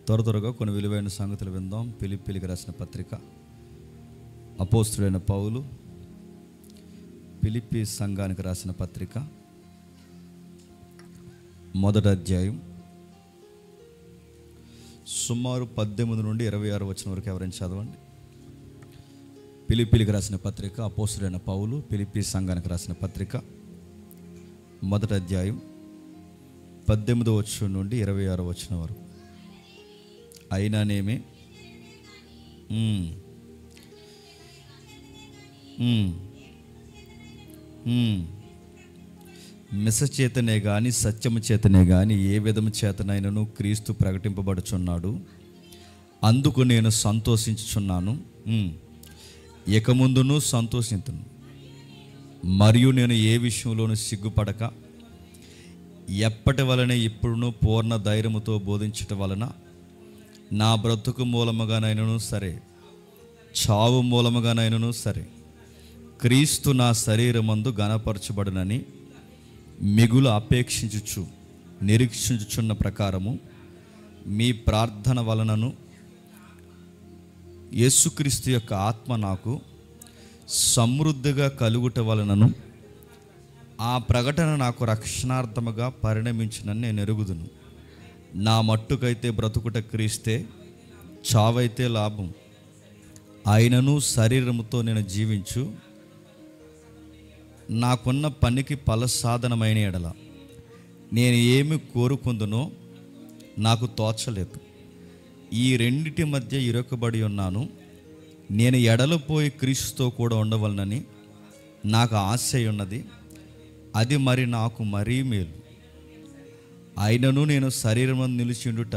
త్వరగా కొన్ని విలువైన సంగతులు విందాం. ఫిలిప్పీలకు రాసిన పత్రిక, అపోస్తుడైన పౌలు ఫిలిప్పీ సంఘానికి రాసిన పత్రిక, మొదటి అధ్యాయం సుమారు 18 నుండి 26 వచనం వరకు ఎవరైనా చదవండి. ఫిలిప్పీలకు రాసిన పత్రిక, అపోస్తుడైన పౌలు ఫిలిప్పీ సంఘానికి రాసిన పత్రిక, మొదటి అధ్యాయం 18వ వచనం నుండి 26వ వచనం వరకు. అయినానేమి మిస చేతనే గాని సత్యము చేతనే గాని ఏ విధము చేతనైనను క్రీస్తు ప్రకటింపబడుచున్నాడు. అందుకు నేను సంతోషించుచున్నాను, ఇక ముందును సంతోషింతును. మరియు నేను ఏ విషయంలోనూ సిగ్గుపడక ఎప్పటి వలన ఇప్పుడును పూర్ణ ధైర్యముతో బోధించటం వలన నా బ్రతుకు మూలముగానైనను సరే, చావు మూలముగానైనను సరే, క్రీస్తు నా శరీరమందు ఘనపరచబడునని మిగులు అపేక్షించుచు నిరీక్షించుచున్న ప్రకారము మీ ప్రార్థన వలనను యేసుక్రీస్తు యొక్క ఆత్మ నాకు సమృద్ధిగా కలుగుట వలనను ఆ ప్రకటన నాకు రక్షణార్థముగా పరిణమించునని నేను ఎరుగుదును. నా మట్టుకైతే బ్రతుకుట క్రీస్తే, చావైతే లాభం. అయినను శరీరముతో నేను జీవించు నాకున్న పనికి ఫలసాధనమైన ఎడల నేను ఏమి కోరుకుందునో నాకు తోచలేదు. ఈ రెండిటి మధ్య ఇరుకబడి ఉన్నాను. నేను ఎడలిపోయి క్రీస్తుతో కూడా ఉండవలనని నాకు ఆశ ఉన్నది. అది మరి నాకు మరీ మేలు. అయినను నేను శరీరము నిలిచిండుట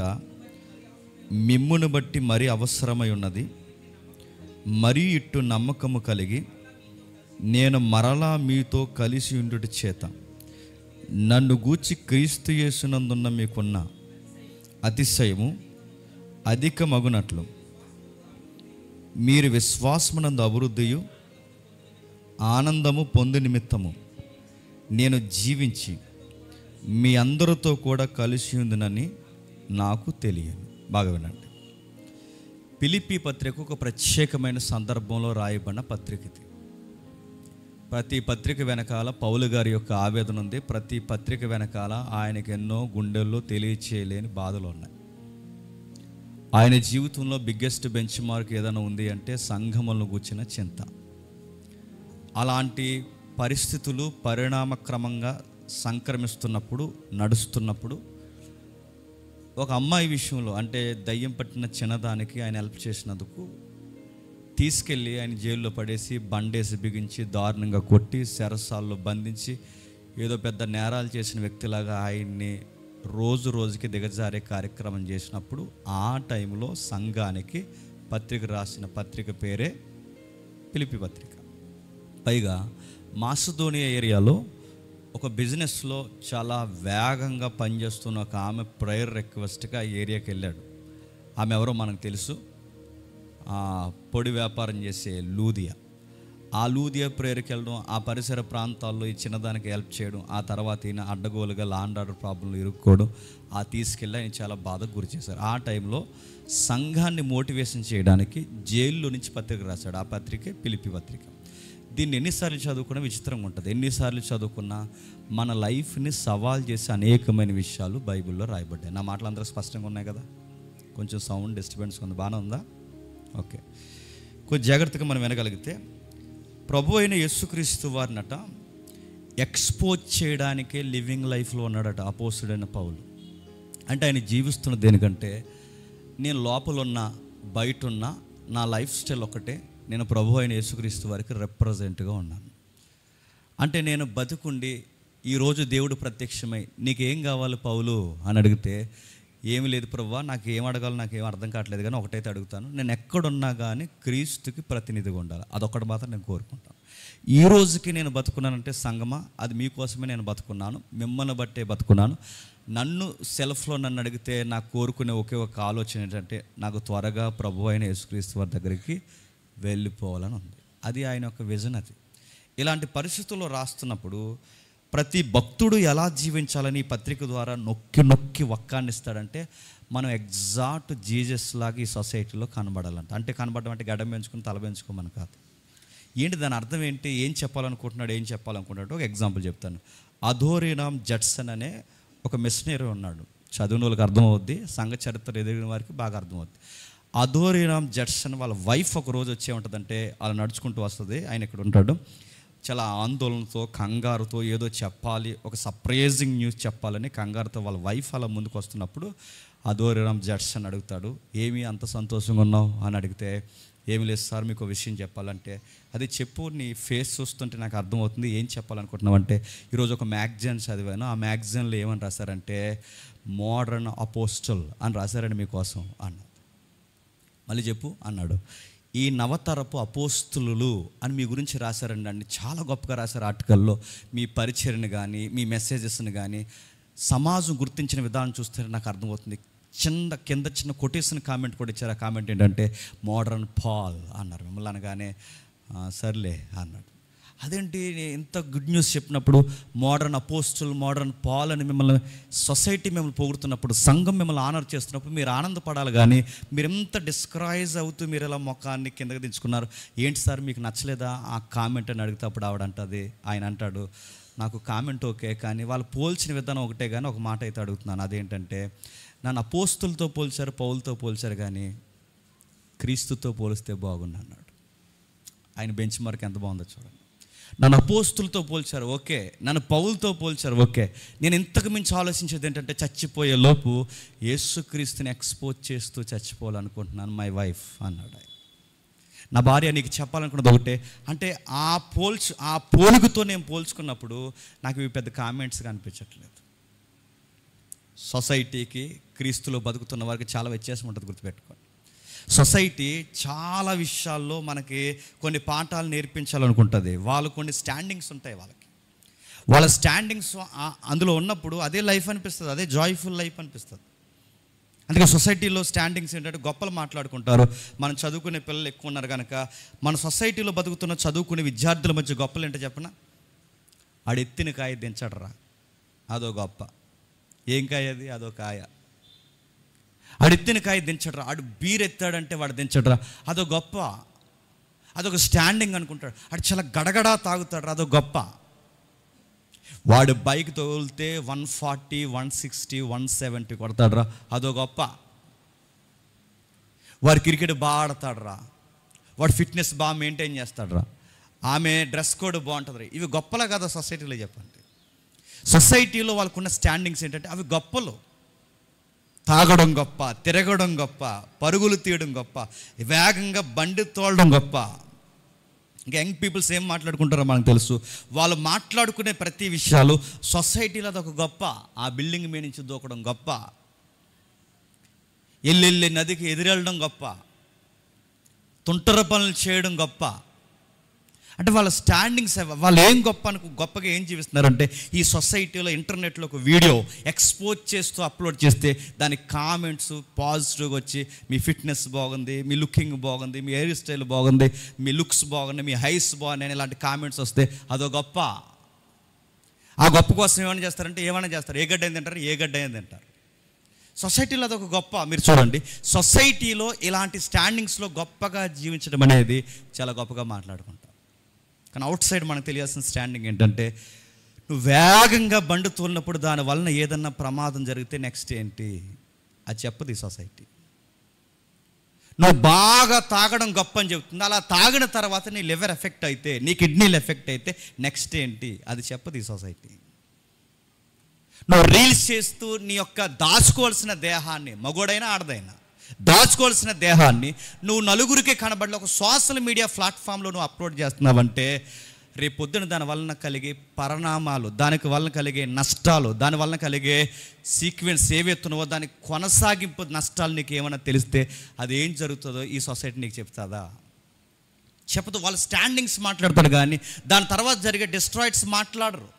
మిమ్మును బట్టి మరీ అవసరమై ఉన్నది. మరీ ఇట్టు నమ్మకము కలిగి నేను మరలా మీతో కలిసి ఉండుట చేత నన్ను గూర్చి క్రీస్తు యేసునందున్న మీకున్న అతిశయము అధికమగునట్లు మీరు విశ్వాసమునందు అభివృద్ధియు ఆనందము పొందు నిమిత్తము నేను జీవించి మీ అందరితో కూడా కలిసి ఉందినని నాకు తెలియదు. బాగా వినండి. ఫిలిప్పీ పత్రిక ఒక ప్రత్యేకమైన సందర్భంలో రాయబడిన పత్రిక ఇది. ప్రతి పత్రిక వెనకాల పౌలు గారి యొక్క ఆవేదన ఉంది. ప్రతి పత్రిక వెనకాల ఆయనకు ఎన్నో గుండెల్లో తెలియచేయలేని బాధలు ఉన్నాయి. ఆయన జీవితంలో బిగ్గెస్ట్ బెంచ్ మార్క్ ఏదైనా ఉంది అంటే సంఘములను గూర్చిన చింత. అలాంటి పరిస్థితులు పరిణామక్రమంగా సంక్రమిస్తున్నప్పుడు, నడుస్తున్నప్పుడు ఒక అమ్మాయి విషయంలో, అంటే దయ్యం పట్టిన చిన్నదానికి ఆయన హెల్ప్ చేసినందుకు తీసుకెళ్ళి ఆయన జైల్లో పడేసి బండేసి బిగించి దారుణంగా కొట్టి చెరసాల్లో బంధించి ఏదో పెద్ద నేరాలు చేసిన వ్యక్తిలాగా ఆయన్ని రోజు రోజుకి దిగజారే కార్యక్రమం చేసినప్పుడు ఆ టైంలో సంఘానికి పత్రిక రాసిన పత్రిక పేరే ఫిలిప్పీ పత్రిక. పైగా మాసిదోనియా ఏరియాలో ఒక బిజినెస్లో చాలా వేగంగా పనిచేస్తున్న ఒక ఆమె ప్రేయర్ రిక్వెస్ట్గా ఆ ఏరియాకి వెళ్ళాడు. ఆమె ఎవరో మనకు తెలుసు, పొడి వ్యాపారం చేసే లూదియా. ఆ లూదియా ప్రేయర్కి వెళ్ళడం, ఆ పరిసర ప్రాంతాల్లో ఈ చిన్నదానికి హెల్ప్ చేయడం, ఆ తర్వాత ఈయన అడ్డగోలుగా లాండ్ ఆర్డర్ ప్రాబ్లంలు ఇరుక్కోవడం, ఆ తీసుకెళ్ళి ఆయన చాలా బాధకు గురి చేశారు. ఆ టైంలో సంఘాన్ని మోటివేషన్ చేయడానికి జైల్లో నుంచి పత్రిక రాశాడు. ఆ పత్రికే ఫిలిప్పీ పత్రిక. దీన్ని ఎన్నిసార్లు చదువుకున్నా విచిత్రంగా ఉంటుంది. ఎన్నిసార్లు చదువుకున్నా మన లైఫ్ని సవాల్ చేసే అనేకమైన విషయాలు బైబిల్లో రాయబడ్డాయి. నా మాటలు అందరూ స్పష్టంగా ఉన్నాయి కదా? కొంచెం సౌండ్ డిస్టర్బెన్స్ ఉంది, బాగానే ఉందా? ఓకే. కొంచెం జాగ్రత్తగా మనం వినగలిగితే, ప్రభు అయిన యేసుక్రీస్తు వారినట ఎక్స్పోజ్ చేయడానికే లివింగ్ లైఫ్లో ఉన్నాడట అపోస్తుడైన పౌలు. అంటే ఆయన జీవిస్తున్న దేనికంటే, నేను లోపలున్న బయట ఉన్న నా లైఫ్ స్టైల్ ఒకటే, నేను ప్రభు అయిన యేసుక్రీస్తు వారికి రిప్రజెంట్గా ఉన్నాను. అంటే నేను బతుకుండి ఈరోజు దేవుడు ప్రత్యక్షమై నీకేం కావాలి పౌలు అని అడిగితే, ఏమి లేదు ప్రభువా, నాకు ఏం అడగాలో నాకేం అర్థం కావట్లేదు, కానీ ఒకటైతే అడుగుతాను, నేను ఎక్కడున్నా కానీ క్రీస్తుకి ప్రతినిధిగా ఉండాలి. అదొకటి మాత్రం నేను కోరుకుంటాను. ఈ రోజుకి నేను బతుకున్నానంటే సంగమా, అది మీకోసమే నేను బతుకున్నాను, మిమ్మల్ని బట్టే బతుకున్నాను. నన్ను సెల్ఫ్లో నన్ను అడిగితే నాకు కోరుకునే ఒకే ఒక ఆలోచన ఏంటంటే, నాకు త్వరగా ప్రభు అయిన యేసుక్రీస్తు వారి దగ్గరికి వెళ్ళిపోవాలని ఉంది. అది ఆయన యొక్క విజన్. అది ఇలాంటి పరిస్థితుల్లో రాస్తున్నప్పుడు ప్రతి భక్తుడు ఎలా జీవించాలని ఈ పత్రిక ద్వారా నొక్కి నొక్కి వక్కాన్నిస్తాడంటే మనం ఎగ్జాక్ట్ జీసస్ లాగా ఈ సొసైటీలో కనబడాలంట. అంటే కనబడడం అంటే గడ్డం పెంచుకుని తల పెంచుకోమని కాదు. ఏంటి దాని అర్థం ఏంటి, ఏం చెప్పాలనుకుంటున్నాడు ఒక ఎగ్జాంపుల్ చెప్తాను. అధోరినామ్ జడ్సన్ అనే ఒక మిషనరీ ఉన్నాడు. చదివిన వాళ్ళకి అర్థమవుద్ది, సంఘ చరిత్ర ఎదిగిన వారికి బాగా అర్థమవుద్ది. అధోరినామ్ జడ్సన్ వాళ్ళ వైఫ్ ఒక రోజు వచ్చే ఉంటుందంటే అలా నడుచుకుంటూ వస్తుంది. ఆయన ఇక్కడ ఉంటాడు, చాలా ఆందోళనతో కంగారుతో ఏదో చెప్పాలి, ఒక సర్ప్రైజింగ్ న్యూస్ చెప్పాలని కంగారుతో వాళ్ళ వైఫ్ అలా ముందుకు వస్తున్నప్పుడు అధోరినామ్ జడ్సన్ అడుగుతాడు, ఏమి అంత సంతోషంగా ఉన్నావు అని అడిగితే, ఏమి లేదు సార్ మీకు విషయం చెప్పాలంటే, అది చెప్పు, నీ ఫేస్ చూస్తుంటే నాకు అర్థమవుతుంది ఏం చెప్పాలనుకుంటున్నావు అంటే, ఈరోజు ఒక మ్యాగజైన్ చదివాను, ఆ మ్యాగజైన్లో ఏమని రాశారంటే మోడర్న్ అపోస్టల్ అని రాశారండి మీకోసం అన్నాడు. మళ్ళీ చెప్పు అన్నాడు. ఈ నవతరపు అపోస్తులు అని మీ గురించి రాశారండి అండి, చాలా గొప్పగా రాశారు ఆర్టికల్లో. మీ పరిచర్ని కానీ మీ మెసేజెస్ని కానీ సమాజం గుర్తించిన విధానం చూస్తే నాకు అర్థమవుతుంది. కింద చిన్న కొటేషన్ కామెంట్ కూడా ఇచ్చారు. ఆ కామెంట్ ఏంటంటే మోడర్న్ పాల్ అన్నారు. మిమ్మల్ని అనగానే సర్లే అన్నాడు. అదేంటి ఇంత గుడ్ న్యూస్ చెప్పినప్పుడు మోడర్న్ అపోస్టల్ మోడర్న్ పాల్ అని మిమ్మల్ని సొసైటీ మిమ్మల్ని పొగుడుతున్నప్పుడు, సంఘం మిమ్మల్ని ఆనర్ చేస్తున్నప్పుడు మీరు ఆనందపడాలి. కానీ మీరు ఎంత డిస్కరైజ్ అవుతూ మీరు ఇలా ముఖాన్ని కిందకి దించుకున్నారు, ఏంటి సార్ మీకు నచ్చలేదా ఆ కామెంట్ అని అడిగితే అప్పుడు ఆయన అంటాడు, నాకు కామెంట్ ఓకే, కానీ వాళ్ళు పోల్చిన విధానం ఒకటే, కానీ ఒక మాట అయితే అడుగుతున్నాను. అదేంటంటే నన్ను అపోస్తులతో పోల్చారు, పౌలతో పోల్చారు, కానీ క్రీస్తుతో పోలిస్తే బాగుంది అన్నాడు. ఆయన బెంచ్ మార్క్ ఎంత బాగుందో చూడండి. నన్ను అపోస్తులతో పోల్చారు ఓకే, నన్ను పౌలతో పోల్చారు ఓకే, నేను ఇంతకు మించి ఆలోచించేది ఏంటంటే చచ్చిపోయే లోపు యేసుక్రీస్తుని ఎక్స్పోజ్ చేస్తూ చచ్చిపోవాలనుకుంటున్నాను మై వైఫ్ అన్నాడు. నా భార్య నీకు చెప్పాలనుకున్నది ఒకటే, అంటే ఆ పోలికతో నేను పోల్చుకున్నప్పుడు నాకు ఇవి పెద్ద కామెంట్స్ కనిపించట్లేదు. సొసైటీకి క్రీస్తులో బతుకుతున్న వారికి చాలా వ్యత్యాసం ఉంటుంది, గుర్తుపెట్టుకోండి. సొసైటీ చాలా విషయాల్లో మనకి కొన్ని పాఠాలు నేర్పించాలనుకుంటుంది. వాళ్ళు కొన్ని స్టాండింగ్స్ ఉంటాయి, వాళ్ళ స్టాండింగ్స్ అందులో ఉన్నప్పుడు అదే లైఫ్ అనిపిస్తుంది, అదే జాయ్ఫుల్ లైఫ్ అనిపిస్తుంది. అందుకే సొసైటీలో స్టాండింగ్స్ ఏంటంటే గొప్పలు మాట్లాడుకుంటారు. మనం చదువుకునే పిల్లలు ఎక్కువ ఉన్నారు కనుక మన సొసైటీలో బతుకుతున్న చదువుకునే విద్యార్థుల మధ్య గొప్పలు ఏంటో చెప్పనా, ఆడు ఎత్తిన కాయ దించడరా అదో గొప్ప, ఏం కాయ అది, అదో కాయ. ఆడు ఎత్తిన కాయ దించడరా, ఆడు బీర్ ఎత్తాడంటే వాడు దించడరా అదో గొప్ప, అదొక స్టాండింగ్ అనుకుంటాడు. ఆడు చాలా గడగడా తాగుతాడు, అదో గొప్ప. వాడు బైక్ తోలితే 140, 160, 170 కొడతాడురా అదో గొప్ప. వాడు క్రికెట్ బాగా ఆడతాడురా, వాడు ఫిట్నెస్ బాగా మెయింటైన్ చేస్తాడురా, ఆమె డ్రెస్ కోడ్ బాగుంటుంది. ఇవి గొప్పలా కదా సొసైటీలో చెప్పండి. సొసైటీలో వాళ్ళకున్న స్టాండింగ్స్ ఏంటంటే అవి గొప్పలు. తాగడం గొప్ప, తిరగడం గొప్ప, పరుగులు తీయడం గొప్ప, వేగంగా బండి తోలడం గొప్ప. ఇంకా యంగ్ పీపుల్స్ ఏం మాట్లాడుకుంటారో మనకు తెలుసు. వాళ్ళు మాట్లాడుకునే ప్రతి విషయాలు సొసైటీలో అదొక గొప్ప. ఆ బిల్డింగ్ మీద నుంచి దూకడం గొప్ప, ఎల్లెళ్ళి నదికి ఎదురెళ్ళడం గొప్ప, తుంటర పనులు చేయడం గొప్ప. అంటే వాళ్ళ స్టాండింగ్స్, వాళ్ళు ఏం గొప్పగా ఏం జీవిస్తున్నారంటే ఈ సొసైటీలో ఇంటర్నెట్లో ఒక వీడియో ఎక్స్పోజ్ చేస్తూ అప్లోడ్ చేస్తే దానికి కామెంట్స్ పాజిటివ్గా వచ్చి మీ ఫిట్నెస్ బాగుంది, మీ లుకింగ్ బాగుంది, మీ హెయిర్ స్టైల్ బాగుంది, మీ లుక్స్ బాగుంది, మీ హైస్ బాగున్నాయి, ఇలాంటి కామెంట్స్ వస్తే అదో గొప్ప. ఆ గొప్ప కోసం ఏమైనా చేస్తారంటే ఏమైనా చేస్తారు, ఏ గడ్డ అయింది అంటారు, ఏ గడ్డ అయింది అంటారు. సొసైటీలో అదొక గొప్ప. మీరు చూడండి, సొసైటీలో ఇలాంటి స్టాండింగ్స్లో గొప్పగా జీవించడం అనేది చాలా గొప్పగా మాట్లాడుకుంటారు. కానీ అవుట్ సైడ్ మనకు తెలియాల్సిన స్టాండింగ్ ఏంటంటే నువ్వు వేగంగా బండి తోలినప్పుడు దాని వలన ఏదన్నా ప్రమాదం జరిగితే నెక్స్ట్ ఏంటి అది చెప్పదు ఈ సొసైటీ. నువ్వు బాగా తాగడం గొప్ప అని చెప్తుంది, అలా తాగిన తర్వాత నీ లివర్ ఎఫెక్ట్ అయితే, నీ కిడ్నీలు ఎఫెక్ట్ అయితే నెక్స్ట్ ఏంటి అది చెప్పదు ఈ సొసైటీ. నువ్వు రీల్స్ చేస్తూ నీ యొక్క దాచుకోవాల్సిన దేహాన్ని, మగోడైనా ఆడదైనా దాచుకోవాల్సిన దేహాన్ని నువ్వు నలుగురికి కనబడి ఒక సోషల్ మీడియా ప్లాట్ఫామ్లో నువ్వు అప్లోడ్ చేస్తున్నావంటే రేపు పొద్దున దాని వలన కలిగే పరిణామాలు, దానికి వలన కలిగే నష్టాలు, దాని వలన కలిగే సీక్వెన్స్ ఏవెత్తున్నావో దానికి కొనసాగింపు నష్టాలు నీకు ఏమైనా తెలిస్తే అది ఏం జరుగుతుందో ఈ సొసైటీ నీకు చెప్తుందా? చెప్పదు. వాళ్ళ స్టాండింగ్స్ మాట్లాడతాడు కానీ దాని తర్వాత జరిగే డిస్ట్రాయిడ్స్ మాట్లాడరు.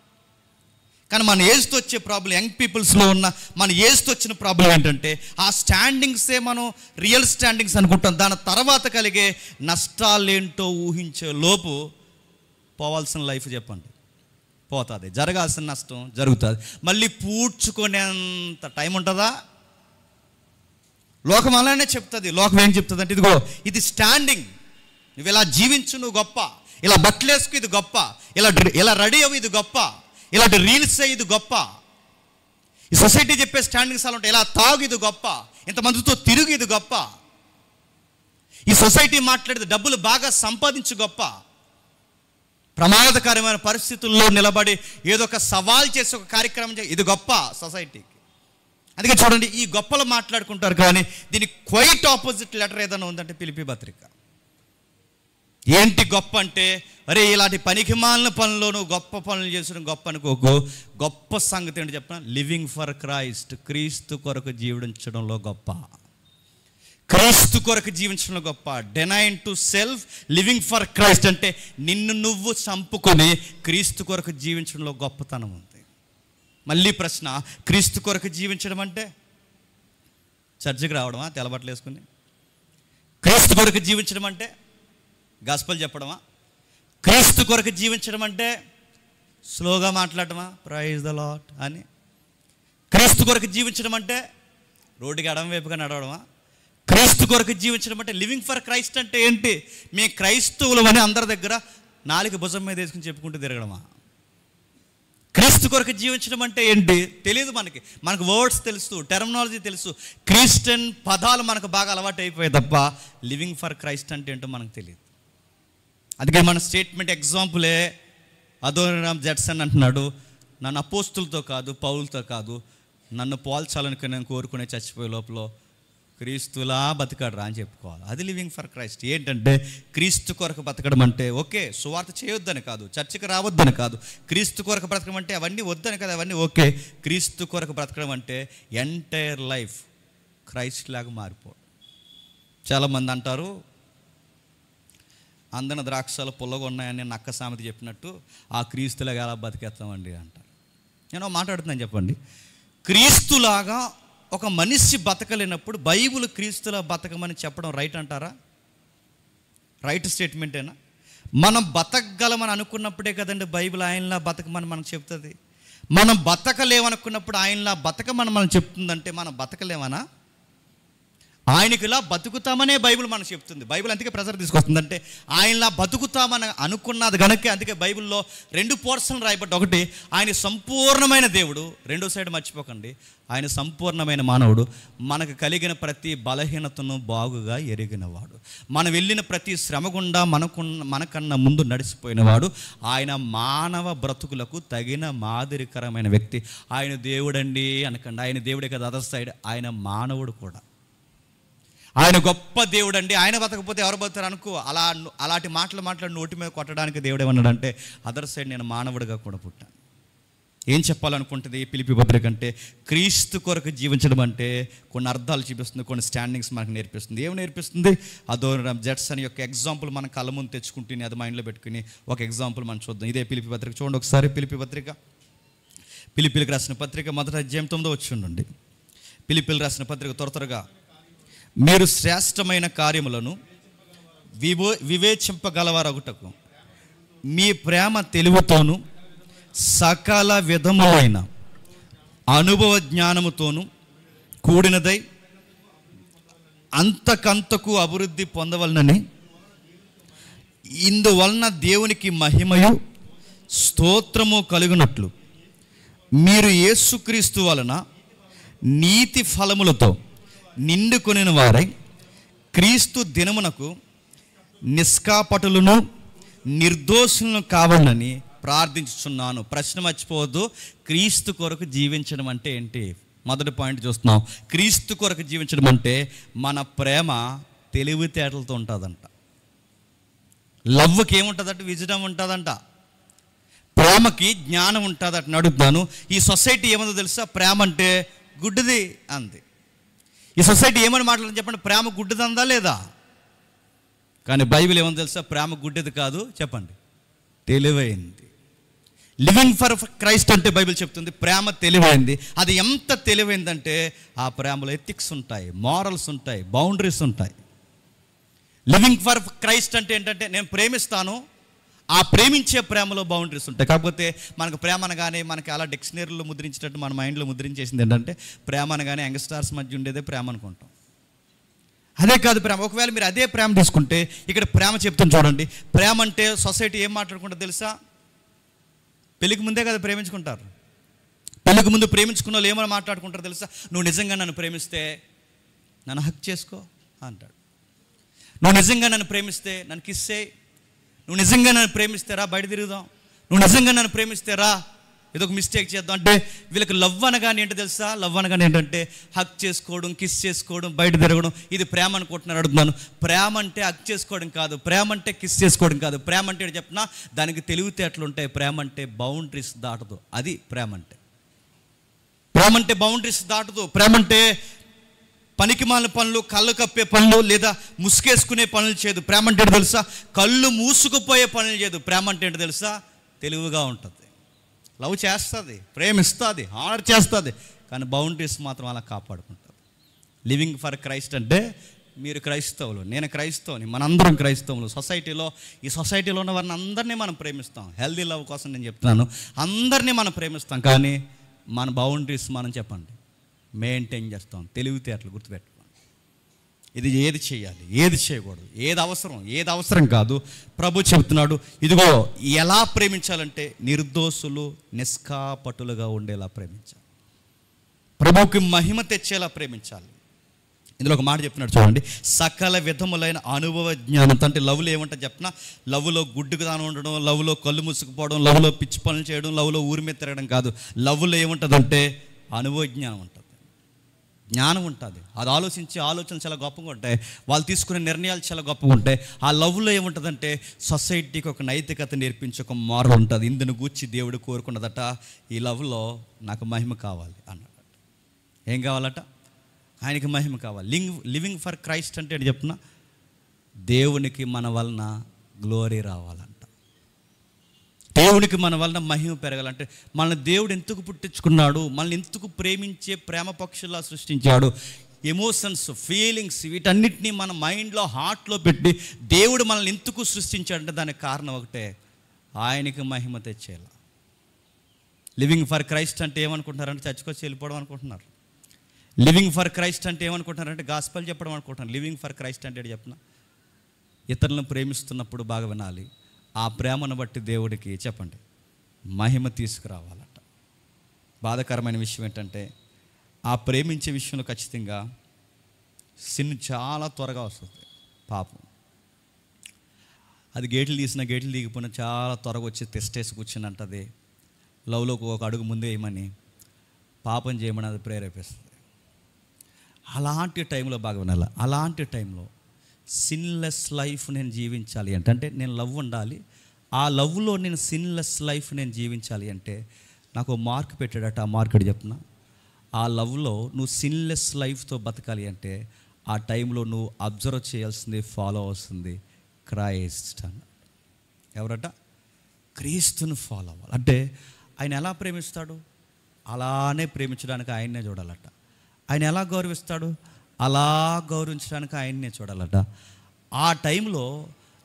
కానీ మన ఏజ్తో వచ్చే ప్రాబ్లం, యంగ్ పీపుల్స్లో ఉన్న మన ఏజ్తో వచ్చిన ప్రాబ్లం ఏంటంటే ఆ స్టాండింగ్సే మనం రియల్ స్టాండింగ్స్ అనుకుంటాం. దాని తర్వాత కలిగే నష్టాలేంటో ఊహించే లోపు పోవాల్సిన లైఫ్ చెప్పండి. పోతుంది, జరగాల్సిన నష్టం జరుగుతుంది. మళ్ళీ పూడ్చుకునేంత టైం ఉంటుందా? లోకం అలానే చెప్తుంది. లోకం ఏం చెప్తుంది అంటే, ఇదిగో ఇది స్టాండింగ్, నువ్వు ఇలా జీవించు, నువ్వు గొప్ప, ఇలా బట్టలు వేసుకు ఇది గొప్ప, ఇలా రెడీ అవ్వు ఇది గొప్ప, ఇలాంటి రీల్స్ ఇది గొప్ప. ఈ సొసైటీ చెప్పే స్టాండింగ్స్ అలా ఉంటాయి. ఇలా తాగు ఇది గొప్ప, ఇంతమందితో తిరుగు ఇది గొప్ప, ఈ సొసైటీ మాట్లాడేది డబ్బులు బాగా సంపాదించు గొప్ప. ప్రమాదకరమైన పరిస్థితుల్లో నిలబడి ఏదో ఒక సవాల్ చేసి ఒక కార్యక్రమం ఇది గొప్ప సొసైటీకి. అందుకే చూడండి, ఈ గొప్పలు మాట్లాడుకుంటారు, కానీ దీనికి క్వైట్ ఆపోజిట్ లెటర్ ఏదైనా ఉందంటే ఫిలిప్పీ పత్రిక. ఏంటి గొప్ప అంటే, అరే ఇలాంటి పనికిమాలిన పనులను గొప్ప పనులు చేసిన గొప్ప అనుకోకు. గొప్ప సంగతి ఏంటి చెప్పిన, లివింగ్ ఫర్ క్రైస్ట్, క్రీస్తు కొరకు జీవించడంలో గొప్ప. క్రీస్తు కొరకు జీవించడంలో గొప్ప. Denying to self, living for Christ అంటే నిన్ను నువ్వు చంపుకొని క్రీస్తు కొరకు జీవించడంలో గొప్పతనం ఉంది. మళ్ళీ ప్రశ్న, క్రీస్తు కొరకు జీవించడం అంటే చర్చికి రావడమా, తెల్లబట్టలు వేసుకుని? క్రీస్తు కొరకు జీవించడం అంటే గాస్పెల్ చెప్పడమా? క్రీస్తు కొరకు జీవించడం అంటే స్లోగా మాట్లాడటమా, ప్రైజ్ ద లార్డ్ అని? క్రీస్తు కొరకు జీవించడం అంటే రోడ్డుకి ఎడమ వైపుగా నడవడమా? క్రీస్తు కొరకు జీవించడం అంటే, లివింగ్ ఫర్ క్రైస్ట్ అంటే ఏంటి? మీ క్రైస్తవులు అని అందరి దగ్గర నాలుగు భుజం మీద వేసుకుని చెప్పుకుంటూ తిరగడమా? క్రీస్తు కొరకు జీవించడం అంటే ఏంటి తెలియదు మనకు వర్డ్స్ తెలుసు, టెర్మినాలజీ తెలుసు, క్రిస్టియన్ పదాలు మనకు బాగా అలవాటు అయిపోయాయి తప్ప లివింగ్ ఫర్ క్రైస్ట్ అంటే ఏంటో మనకు తెలియదు. అందుకే మన స్టేట్మెంట్ ఎగ్జాంపులే అదోనిరామ్ జడ్సన్ అంటున్నాడు, నన్ను అపోస్తులతో కాదు, పౌలతో కాదు, నన్ను పోల్చాలని నేను కోరుకునే చచ్చిపోయే లోపల క్రీస్తులా బతకడరా అని చెప్పుకోవాలి. అది లివింగ్ ఫర్ క్రైస్ట్. ఏంటంటే క్రీస్తు కొరకు బతకడం అంటే ఓకే, సువార్త చేయొద్దని కాదు, చర్చికి రావద్దని కాదు, క్రీస్తు కొరకు బ్రతకడం అంటే అవన్నీ వద్దని కాదు, అవన్నీ ఓకే. క్రీస్తు కొరకు బ్రతకడం అంటే ఎంటైర్ లైఫ్ క్రైస్ట్ లాగా మారిపోవడం. చాలామంది అంటారు, అందన ద్రాక్షలు పుల్లగా ఉన్నాయని నక్క సామెత చెప్పినట్టు ఆ క్రీస్తులాగా ఎలా బతికేస్తామండి అంటారు. నేను మాట్లాడుతున్నాను చెప్పండి, క్రీస్తులాగా ఒక మనిషి బతకలేనప్పుడు బైబిల్ క్రీస్తులా బతకమని చెప్పడం రైట్ అంటారా? రైట్ స్టేట్మెంటేనా? మనం బతకగలమని అనుకున్నప్పుడే కదండి బైబిల్ ఆయనలా బతకమని మనకు చెప్తుంది. మనం బతకలేమనుకున్నప్పుడు ఆయనలా బతకమని మనం చెప్తుందంటే మనం బతకలేమనా? ఆయనకి ఇలా బతుకుతామనే బైబిల్ మనకు చెప్తుంది. బైబిల్ అందుకే ప్రెజర్ తీసుకొస్తుందంటే ఆయనలా బతుకుతామని అనుకున్నది కనుక. అందుకే బైబిల్లో 2 పోర్షన్లు రాయబడ్డ, ఒకటి ఆయన సంపూర్ణమైన దేవుడు, రెండో సైడ్ మర్చిపోకండి ఆయన సంపూర్ణమైన మానవుడు. మనకు కలిగిన ప్రతి బలహీనతను బాగుగా ఎరిగినవాడు, మనం వెళ్ళిన ప్రతి శ్రమ గుండా మనకన్నా ముందు నడిచిపోయినవాడు, ఆయన మానవ బ్రతుకులకు తగిన మాదిరికరమైన వ్యక్తి. ఆయన దేవుడండి అనకండి, ఆయన దేవుడే కదా. అదర్ సైడ్ ఆయన మానవుడు కూడా. ఆయన గొప్ప దేవుడు అండి, ఆయన బతకపోతే ఎవరు బతుతారు అనుకో. అలాంటి మాట్లాడి నోటి మీద కొట్టడానికి దేవుడు ఏమన్నాడంటే, అదర్ సైడ్ నేను మానవుడిగా కూడా పుట్టాను. ఏం చెప్పాలనుకుంటుంది ఫిలిప్పీ పత్రిక అంటే, క్రీస్తు కొరకు జీవించడం అంటే కొన్ని అర్థాలు చూపిస్తుంది, కొన్ని స్టాండింగ్స్ మనకు నేర్పిస్తుంది. ఏమి నేర్పిస్తుంది? అదోనిరామ్ జడ్సన్ యొక్క ఎగ్జాంపుల్ మన కళ్ళ ముందు తెచ్చుకుంటుని అది మైండ్లో పెట్టుకుని ఒక ఎగ్జాంపుల్ మనం చూద్దాం. ఇదే ఫిలిప్పీ పత్రిక చూడండి ఒకసారి. ఫిలిప్పీలకు రాసిన పత్రిక 1వ అధ్యాయం 9వ వచనం నుండి. ఫిలిప్పీలకు రాసిన పత్రిక త్వరగా, మీరు శ్రేష్టమైన కార్యములను వివేచింపగలవారగుటకు మీ ప్రేమ తెలివితోను సకల విధములైన అనుభవ జ్ఞానముతోను కూడినదై అంతకంతకు అభివృద్ధి పొందవలనని, ఇందువలన దేవునికి మహిమయు స్తోత్రము కలుగునట్లు మీరు యేసుక్రీస్తు వలన నీతి ఫలములతో నిండుకొనిన వారై క్రీస్తు దినమునకు నిష్కాపటులను నిర్దోషులను కావాలని ప్రార్థించుచున్నాను. ప్రశ్న మర్చిపోవద్దు, క్రీస్తు కొరకు జీవించడం అంటే ఏంటి? మొదటి పాయింట్ చూస్తున్నాం. క్రీస్తు కొరకు జీవించడం అంటే మన ప్రేమ తెలివితేటలతో ఉంటుందంట. లవ్కి ఏముంటుందంటే విజడం ఉంటుందంట, ప్రేమకి జ్ఞానం ఉంటుందట. అడుగుతాను, ఈ సొసైటీ ఏమందో తెలుసా? ప్రేమ అంటే గుడ్డిది అంది. ఈ సొసైటీ ఏమని మాట్లాడుతుంది చెప్పండి? ప్రేమ గుడ్డిదందా లేదా? కానీ బైబిల్ ఏమని తెలుసా? ప్రేమ గుడ్డిది కాదు, చెప్పండి, తెలివైంది. లివింగ్ ఫర్ క్రైస్ట్ అంటే బైబిల్ చెప్తుంది ప్రేమ తెలివైంది. అది ఎంత తెలివైందంటే ఆ ప్రేమలో ఎథిక్స్ ఉంటాయి, మారల్స్ ఉంటాయి, బౌండరీస్ ఉంటాయి. లివింగ్ ఫర్ క్రైస్ట్ అంటే ఏంటంటే నేను ప్రేమిస్తాను, ఆ ప్రేమించే ప్రేమలో బౌండరీస్ ఉంటాయి. కాకపోతే మనకు ప్రేమ అనగానే మనకి అలా డిక్షనరీలో ముద్రించినట్టు మన మైండ్లో ముద్రించేసింది ఏంటంటే, ప్రేమ అనగానే యంగ్స్టార్స్ మధ్య ఉండేదే ప్రేమ అనుకుంటాం. అదే కాదు ప్రేమ. ఒకవేళ మీరు అదే ప్రేమ తీసుకుంటే, ఇక్కడ ప్రేమ చెప్తాను చూడండి. ప్రేమ అంటే సొసైటీ ఏం మాట్లాడుకుంటారు తెలుసా? పెళ్ళికి ముందే కదా ప్రేమించుకుంటారు. పెళ్ళికి ముందు ప్రేమించుకున్న వాళ్ళు ఏమైనా మాట్లాడుకుంటారు తెలుసా? నువ్వు నిజంగా నన్ను ప్రేమిస్తే నన్ను హక్ చేసుకో అంటాడు. నువ్వు నిజంగా నన్ను ప్రేమిస్తే నన్ను కిస్ చేయి. నువ్వు నిజంగా నన్ను ప్రేమిస్తే రా బయట తిరుగుదాం. నువ్వు నిజంగా నన్ను ప్రేమిస్తే రా ఏదో ఒక మిస్టేక్ చేద్దాం. అంటే వీళ్ళకి లవ్ అనగానే ఏంటో తెలుసా? లవ్ అనగానే ఏంటంటే హక్ చేసుకోవడం, కిస్ చేసుకోవడం, బయట తిరగడం. ఇది ప్రేమ అనుకుంటున్నారు. అడుగుతున్నాను, ప్రేమ అంటే హక్ చేసుకోవడం కాదు, ప్రేమ అంటే కిస్ చేసుకోవడం కాదు. ప్రేమ అంటే చెప్పినా దానికి తెలివితేటలు ఉంటాయి. ప్రేమ అంటే బౌండరీస్ దాటదు. అది ప్రేమ అంటే. ప్రేమ అంటే బౌండరీస్ దాటదు. ప్రేమ అంటే పనికిమాలిన పనులు, కళ్ళు కప్పే పనులు, లేదా ముసుగేసుకునే పనులు చేయదు. ప్రేమ అంటే ఏంటో తెలుసా? కళ్ళు మూసుకుపోయే పనులు చేయదు. ప్రేమ అంటే ఏంటో తెలుసా? తెలివిగా ఉంటుంది. లవ్ చేస్తుంది, ప్రేమిస్తుంది, ఆనర్ చేస్తుంది, కానీ బౌండరీస్ మాత్రం అలా కాపాడుకుంటుంది. లివింగ్ ఫర్ క్రైస్ట్ అంటే మీరు క్రైస్తవులు, నేను క్రైస్తవుని, మనందరం క్రైస్తవులు. ఈ సొసైటీలో ఉన్న వారిని అందరినీ మనం ప్రేమిస్తాం. హెల్దీ లవ్ కోసం నేను చెప్తున్నాను, అందరినీ మనం ప్రేమిస్తాం. కానీ మన బౌండరీస్ మనం చెప్పండి మెయింటైన్ చేస్తాం. తెలివితేటలు గుర్తుపెట్టుకోండి. ఇది ఏది చేయాలి, ఏది చేయకూడదు, ఏది అవసరం కాదు. ప్రభు చెబుతున్నాడు, ఇదిగో ఎలా ప్రేమించాలంటే నిర్దోషులు నిష్కాపటులుగా ఉండేలా ప్రేమించాలి. ప్రభువుకి మహిమ తెచ్చేలా ప్రేమించాలి. ఇందులో ఒక మాట చెప్తున్నాడు చూడండి, సకల విధములైన అనుభవ జ్ఞానం. అంటే లవ్లో ఏమంటుంది చెప్పిన, లవ్లో గుడ్డుకు దానం ఉండడం, లవ్లో కళ్ళు మూసుకుపోవడం, లవ్లో పిచ్చి పనులు చేయడం, లవ్లో ఊరి మీద తిరగడం కాదు. లవ్లో ఏముంటుందంటే అనుభవ జ్ఞానం ఉంటుంది, జ్ఞానం ఉంటుంది. అది ఆలోచనలు చాలా గొప్పగా ఉంటాయి. వాళ్ళు తీసుకునే నిర్ణయాలు చాలా గొప్పగా ఉంటాయి. ఆ లవ్లో ఏముంటుందంటే సొసైటీకి ఒక నైతికత నేర్పించే ఒక మోరల్ ఉంటుంది. ఇందును గూర్చి దేవుడు కోరుకున్నదట, ఈ లవ్లో నాకు మహిమ కావాలి అన్నాడట. ఏం కావాలట? ఆయనకి మహిమ కావాలి. లివింగ్ ఫర్ క్రైస్ట్ అంటే చెప్తున్నా, దేవునికి మన వలన గ్లోరీ రావాలంట. దేవునికి మన వలన మహిమ పెరగాలంటే మన దేవుడు ఎందుకు పుట్టించుకున్నాడు, మనల్ని ఎందుకు ప్రేమించే ప్రేమ పక్షుల్లా సృష్టించాడు, ఎమోషన్స్, ఫీలింగ్స్, వీటన్నిటినీ మన మైండ్లో, హార్ట్లో పెట్టి దేవుడు మనల్ని ఎందుకు సృష్టించాడంటే దానికి కారణం ఒకటే, ఆయనకి మహిమ తెచ్చేలా. లివింగ్ ఫర్ క్రైస్ట్ అంటే ఏమనుకుంటున్నారంటే చర్చకొచ్చి వెళ్ళిపోవడం అనుకుంటున్నారు. లివింగ్ ఫర్ క్రైస్ట్ అంటే ఏమనుకుంటున్నారంటే గాస్పెల్ చెప్పడం అనుకుంటున్నారు. లివింగ్ ఫర్ క్రైస్ట్ అంటే చెప్పిన, ఇతరులను ప్రేమిస్తున్నప్పుడు బాగా వినాలి, ఆ ప్రేమను బట్టి దేవుడికి చెప్పండి మహిమ తీసుకురావాలట. బాధాకరమైన విషయం ఏంటంటే ఆ ప్రేమించే విషయంలో ఖచ్చితంగా సిన్ చాలా త్వరగా వస్తుంది. పాపం అది గేట్లు దిగిపోయినా చాలా త్వరగా వచ్చి టెస్టేసి కూర్చుని అంటది, లవ్లోకి ఒక అడుగు ముందే వేయమని, పాపం చేయమని అది ప్రేరేపిస్తుంది. అలాంటి టైంలో బాగా వినాలి, అలాంటి టైంలో సిన్లెస్ లైఫ్ నేను జీవించాలి అంటే నేను లవ్ ఉండాలి, ఆ లవ్లో నేను సిన్లెస్ లైఫ్ నేను జీవించాలి అంటే నాకు మార్క్ పెట్టాడట. ఆ మార్కెట్ చెప్తున్నా, ఆ లవ్లో నువ్వు సిన్లెస్ లైఫ్తో బతకాలి అంటే ఆ టైంలో నువ్వు అబ్జర్వ్ చేయాల్సింది, ఫాలో అవ్వాల్సింది క్రైస్ట్ అన్నాడు. ఎవరట? క్రీస్తుని ఫాలో అవ్వాలి. అంటే ఆయన ఎలా ప్రేమిస్తాడు, అలానే ప్రేమించడానికి ఆయన్నే చూడాలట. ఆయన ఎలా గౌరవిస్తాడు, అలా గౌరవించడానికి ఆయన్నే చూడాలట. ఆ టైంలో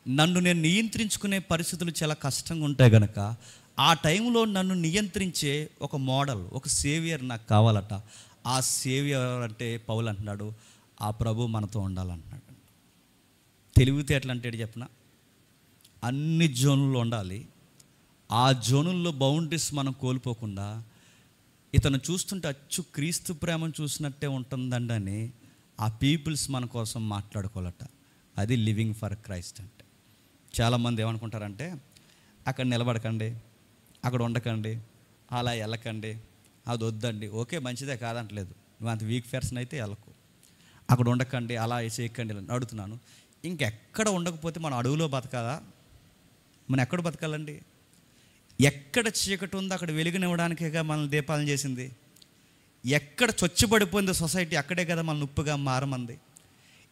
నన్ను నేను నియంత్రించుకునే పరిస్థితులు చాలా కష్టంగా ఉంటాయి కనుక ఆ టైంలో నన్ను నియంత్రించే ఒక మోడల్, ఒక సేవియర్ నాకు కావాలట. ఆ సేవియర్ అంటే పౌలు అంటున్నాడు, ఆ ప్రభు మనతో ఉండాలంటున్నాడు. తెలివితేటలు అంటే చెప్పిన అన్ని జోన్లలో ఉండాలి. ఆ జోనుల్లో బౌండరీస్ మనం కోల్పోకుండా ఇతను చూస్తుంటే అచ్చు క్రీస్తు ప్రేమను చూసినట్టే ఉంటుందండి అని ఆ పీపుల్స్ మన కోసం మాట్లాడుకోవాలట. అది లివింగ్ ఫర్ క్రైస్ట్ అంటే. చాలామంది ఏమనుకుంటారంటే అక్కడ నిలబడకండి, అక్కడ ఉండకండి, అలా వెళ్ళకండి, అది వద్దండి. ఓకే, మంచిదే కాదంటలేదు, నువ్వు అంత వీక్ పర్సన్ అయితే వెళ్ళకు, అక్కడ ఉండకండి, అలా చేయకండి అడుగుతున్నాను. ఇంకెక్కడ ఉండకపోతే మనం అడవిలో బతకాలా? మనం ఎక్కడ బతకాలండి? ఎక్కడ చీకటి ఉందో అక్కడ వెలుగునివ్వడానికేగా మనల్ని దీపాలను చేసింది. ఎక్కడ చొచ్చుబడిపోయిందో సొసైటీ అక్కడే కదా మనం ఉప్పుగా మారమంది.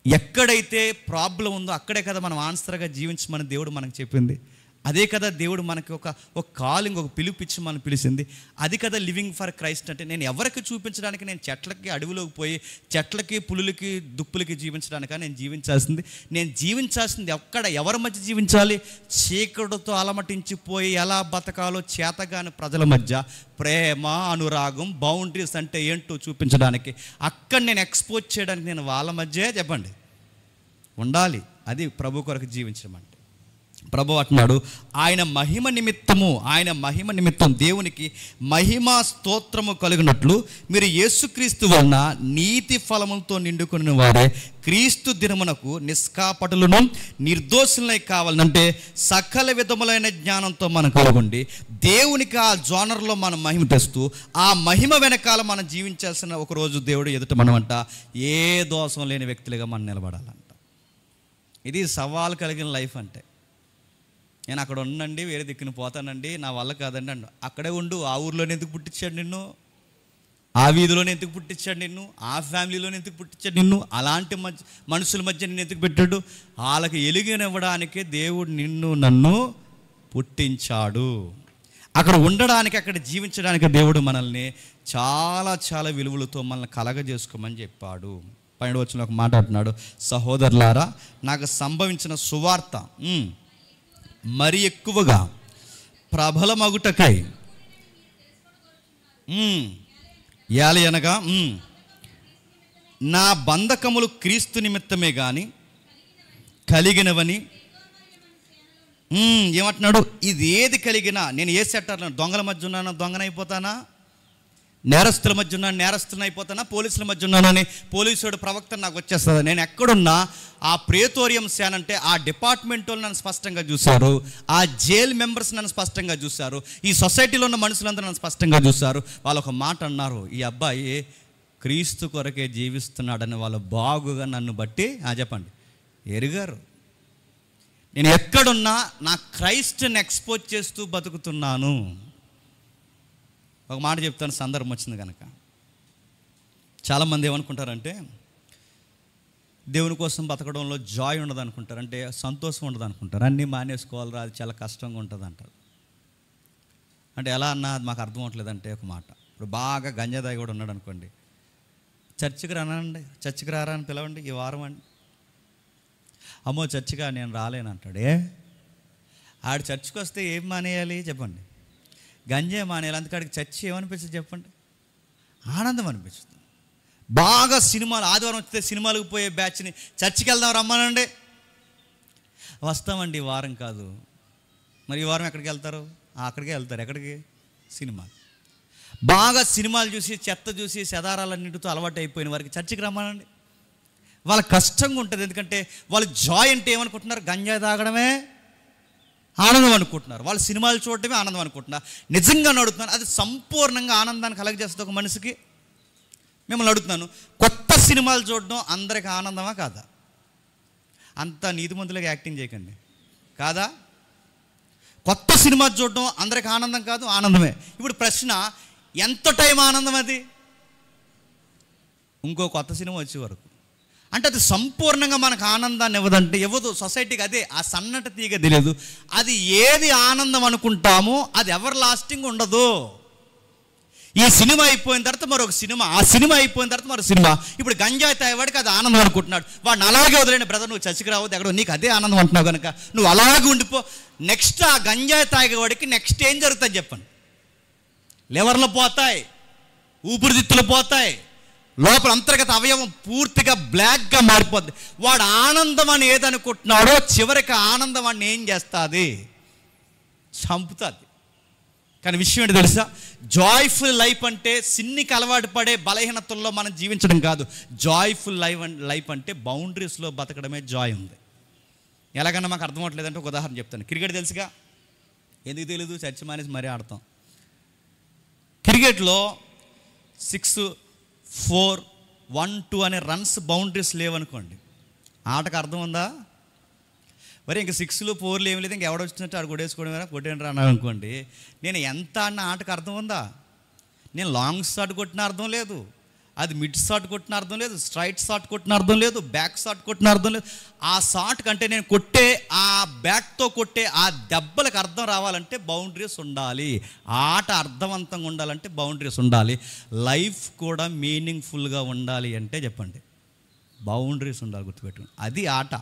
ఎక్కడైతే ప్రాబ్లం ఉందో అక్కడే కదా మనం ఆన్సర్గా జీవించమని దేవుడు మనకు చెప్పింది. అదే కదా దేవుడు మనకి ఒక కాలింగ్, ఒక పిలిపిచ్చి మనం పిలిచింది. అది కదా లివింగ్ ఫర్ క్రైస్ట్ అంటే. నేను ఎవరికి చూపించడానికి, నేను చెట్లకి అడవిలోకి పోయి చెట్లకి పులులకి దుప్పులకి జీవించడానిక నేను జీవించాల్సింది? నేను జీవించాల్సింది ఎవరి మధ్య జీవించాలి? చీకటితో అలమటించిపోయి ఎలా బతకాలో చేతగాని ప్రజల మధ్య ప్రేమ, అనురాగం, బౌండరీస్ అంటే ఏంటో చూపించడానికి, అక్కడ నేను ఎక్స్పోజ్ చేయడానికి నేను వాళ్ళ మధ్య చెప్పండి ఉండాలి. అది ప్రభు కొరకు జీవించడం అంటే. ప్రభు అంటున్నాడు, ఆయన మహిమ నిమిత్తం దేవునికి మహిమా స్తోత్రము కలుగునట్లు మీరు యేసుక్రీస్తు వలన నీతి ఫలములతో నిండుకుని వారే క్రీస్తు దినమునకు నిష్కాపటులను నిర్దోషులై కావాలంటే సకల విధములైన జ్ఞానంతో మనం కలుగుండి దేవునికి ఆ జోనర్లో మనం మహిమ తెస్తూ ఆ మహిమ వెనకాల మనం జీవించాల్సిన ఒక రోజు దేవుడు ఎదుట మనమంట ఏ దోషం లేని వ్యక్తులుగా మనం నిలబడాలంట. ఇది సవాలు కలిగిన లైఫ్ అంటే. నేను అక్కడ ఉండండి, వేరే దిక్కున పోతానండి, నా వల్ల కాదండి అండి. అక్కడే ఉండు. ఆ ఊర్లోనే ఎందుకు పుట్టించాడు నిన్ను? ఆ వీధిలోనే ఎందుకు పుట్టించాడు నిన్ను? ఆ ఫ్యామిలీలోనే ఎందుకు పుట్టించాడు నిన్ను? అలాంటి మనుషుల మధ్య నిన్ను ఎందుకు పెట్టాడు? వాళ్ళకి ఎలుగునివ్వడానికే దేవుడు నిన్ను నన్ను పుట్టించాడు. అక్కడ ఉండడానికి, అక్కడ జీవించడానికి దేవుడు మనల్ని చాలా చాలా విలువలతో మనల్ని కలగజేసుకోమని చెప్పాడు. 12వ వచనంలో ఒక మాట అంటున్నాడు, సహోదరులారా నాకు సంభవించిన సువార్త మరి ఎక్కువగా ప్రబలమగుటకై ఏలయనగా నా బంధకములు క్రీస్తు నిమిత్తమే కానీ కలిగినవని. ఏమంటున్నాడు? ఇది ఏది కలిగినా, నేను ఏ సెక్టార్లో దొంగల మధ్య ఉన్నానా దొంగనైపోతానా? నేరస్తుల మధ్య ఉన్నాను నేరస్తులను అయిపోతానా? పోలీసుల మధ్య ఉన్నానని పోలీసుడు ప్రవక్త నాకు వచ్చేస్తుంది. నేను ఎక్కడున్నా ఆ ప్రేతోరియం సేన అంటే ఆ డిపార్ట్మెంట్ వాళ్ళు నన్ను స్పష్టంగా చూశారు, ఆ జైల్ మెంబర్స్ నన్ను స్పష్టంగా చూశారు, ఈ సొసైటీలో ఉన్న మనుషులందరూ నన్ను స్పష్టంగా చూశారు. వాళ్ళు ఒక మాట అన్నారు, ఈ అబ్బాయి క్రీస్తు కొరకే జీవిస్తున్నాడని వాళ్ళు బాగుగా నన్ను బట్టి చెప్పండి ఎరిగారు. నేను ఎక్కడున్నా నా క్రైస్ట్ని ఎక్స్పోజ్ చేస్తూ బతుకుతున్నాను. ఒక మాట చెప్తాను, సందర్భం వచ్చింది కనుక. చాలామంది ఏమనుకుంటారంటే దేవుని కోసం బతకడంలో జాయ్ ఉండదు అనుకుంటారు, అంటే సంతోషం ఉండదు అనుకుంటారు. అన్నీ మానేసుకోవాలి, అది చాలా కష్టంగా ఉంటుంది అంటారు. అంటే ఎలా అన్నా అది మాకు అర్థం అవ్వట్లేదంటే ఒక మాట, ఇప్పుడు బాగా గంజాదాయి కూడా ఉన్నాడు అనుకోండి, చర్చికి రానండి, చర్చికి రారా అని పిలవండి, ఈ వారం అండి. అమ్మో చర్చిగా నేను రాలేను అంటాడే. ఆడు చర్చికి వస్తే ఏం మానేయాలి చెప్పండి? గంజాయి మానేయాలి. అందుకాడికి చర్చి ఏమనిపిస్తుంది చెప్పండి? ఆనందం అనిపిస్తుంది. బాగా సినిమాలు, ఆదివారం వస్తే సినిమాలకు పోయే బ్యాచ్ని చర్చికి వెళ్దాం రమ్మానండి, వస్తామండి. ఈ వారం కాదు, మరి ఈ వారం ఎక్కడికి వెళ్తారు? అక్కడికే వెళ్తారు. ఎక్కడికి? సినిమాలు. బాగా సినిమాలు చూసి చెత్త చూసి సెదారాలన్నింటితో అలవాటు అయిపోయిన వారికి చర్చికి రమ్మానండి. వాళ్ళ కష్టంగా ఉంటుంది, ఎందుకంటే వాళ్ళు జాయ్ అంటే ఏమనుకుంటున్నారు? గంజాయి తాగడమే ఆనందం అనుకుంటున్నారు, వాళ్ళు సినిమాలు చూడటమే ఆనందం అనుకుంటున్నారు. నిజంగా అడుగుతున్నాను, అది సంపూర్ణంగా ఆనందాన్ని కలగజేస్తుంది ఒక మనిషికి. మిమ్మల్ని అడుగుతున్నాను, కొత్త సినిమాలు చూడడం అందరికి ఆనందమా కాదా? అంత నీతిమంతులుగా యాక్టింగ్ చేయకండి, కాదా? కొత్త సినిమా చూడడం అందరికి ఆనందం కాదు, ఆనందమే. ఇప్పుడు ప్రశ్న, ఎంత టైం ఆనందం అది? ఇంకో కొత్త సినిమా వచ్చే వరకు. అంటే అది సంపూర్ణంగా మనకు ఆనందాన్ని ఇవ్వదంటే ఇవ్వదు. సొసైటీకి అదే ఆ సన్నటి తీగ తెలియదు. అది ఏది ఆనందం అనుకుంటామో అది ఎవర్ లాస్టింగ్ ఉండదు. ఈ సినిమా అయిపోయిన తర్వాత మరొక సినిమా, ఆ సినిమా అయిపోయిన తర్వాత మరొక సినిమా. ఇప్పుడు గంజాయి తాగేవాడికి అది ఆనందం అనుకుంటున్నాడు, వాడిని అలాగే వదిలేని బ్రదర్, నువ్వు చర్చికి రావద్దు, ఎక్కడో నీకు అదే ఆనందం అంటున్నావు కనుక నువ్వు అలాగే ఉండిపో. నెక్స్ట్ ఆ గంజాయి తాగేవాడికి నెక్స్ట్ ఏం జరుగుతుంది చెప్పండి? లివర్లు పోతాయి, ఊపిరితిత్తులు పోతాయి, లోపల అంతర్గత అవయవం పూర్తిగా బ్లాక్గా మారిపోద్ది. వాడు ఆనందం అని ఏదనుకుంటున్నాడో చివరికి ఆనందం అని ఏం చేస్తుంది? చంపుతుంది. కానీ విషయం ఏంటి తెలుసా? జాయ్ఫుల్ లైఫ్ అంటే సిన్నికి అలవాటు పడే బలహీనతల్లో మనం జీవించడం కాదు. జాయ్ఫుల్ లైఫ్ అంటే బౌండరీస్లో బతకడమే జాయ్ ఉంది. ఎలాగన్నా మాకు అర్థం అవ్వట్లేదంటే ఒక ఉదాహరణ చెప్తాను. క్రికెట్ తెలుసుగా, ఎందుకు తెలీదు? చర్చి మానేసి మరీ ఆడతాం. క్రికెట్లో 6, 4, 1, 2 అనే రన్స్ బౌండరీస్ లేవనుకోండి, ఆటకు అర్థం ఉందా? మరి ఇంక 6లు 4లు ఏమి లేదు, ఇంక ఎవడ వచ్చినట్టు ఆడు కొట్టేసుకోవడం కొట్టేయండి అన్నాడు అనుకోండి, నేను ఎంత అన్న ఆటకు అర్థం ఉందా? నేను లాంగ్ షాట్ కొట్టిన అర్థం లేదు, అది మిడ్ షాట్ కొట్టిన అర్థం లేదు, స్ట్రైట్ షాట్ కొట్టిన అర్థం లేదు, బ్యాక్ షాట్ కొట్టిన అర్థం లేదు. ఆ షాట్ కంటే నేను కొట్టే ఆ బ్యాట్తో కొట్టే ఆ దెబ్బలకు అర్థం రావాలంటే బౌండరీస్ ఉండాలి. ఆట అర్థవంతంగా ఉండాలంటే బౌండరీస్ ఉండాలి. లైఫ్ కూడా మీనింగ్ఫుల్గా ఉండాలి అంటే చెప్పండి, బౌండరీస్ ఉండాలి. గుర్తుపెట్టుకుని అది ఆట.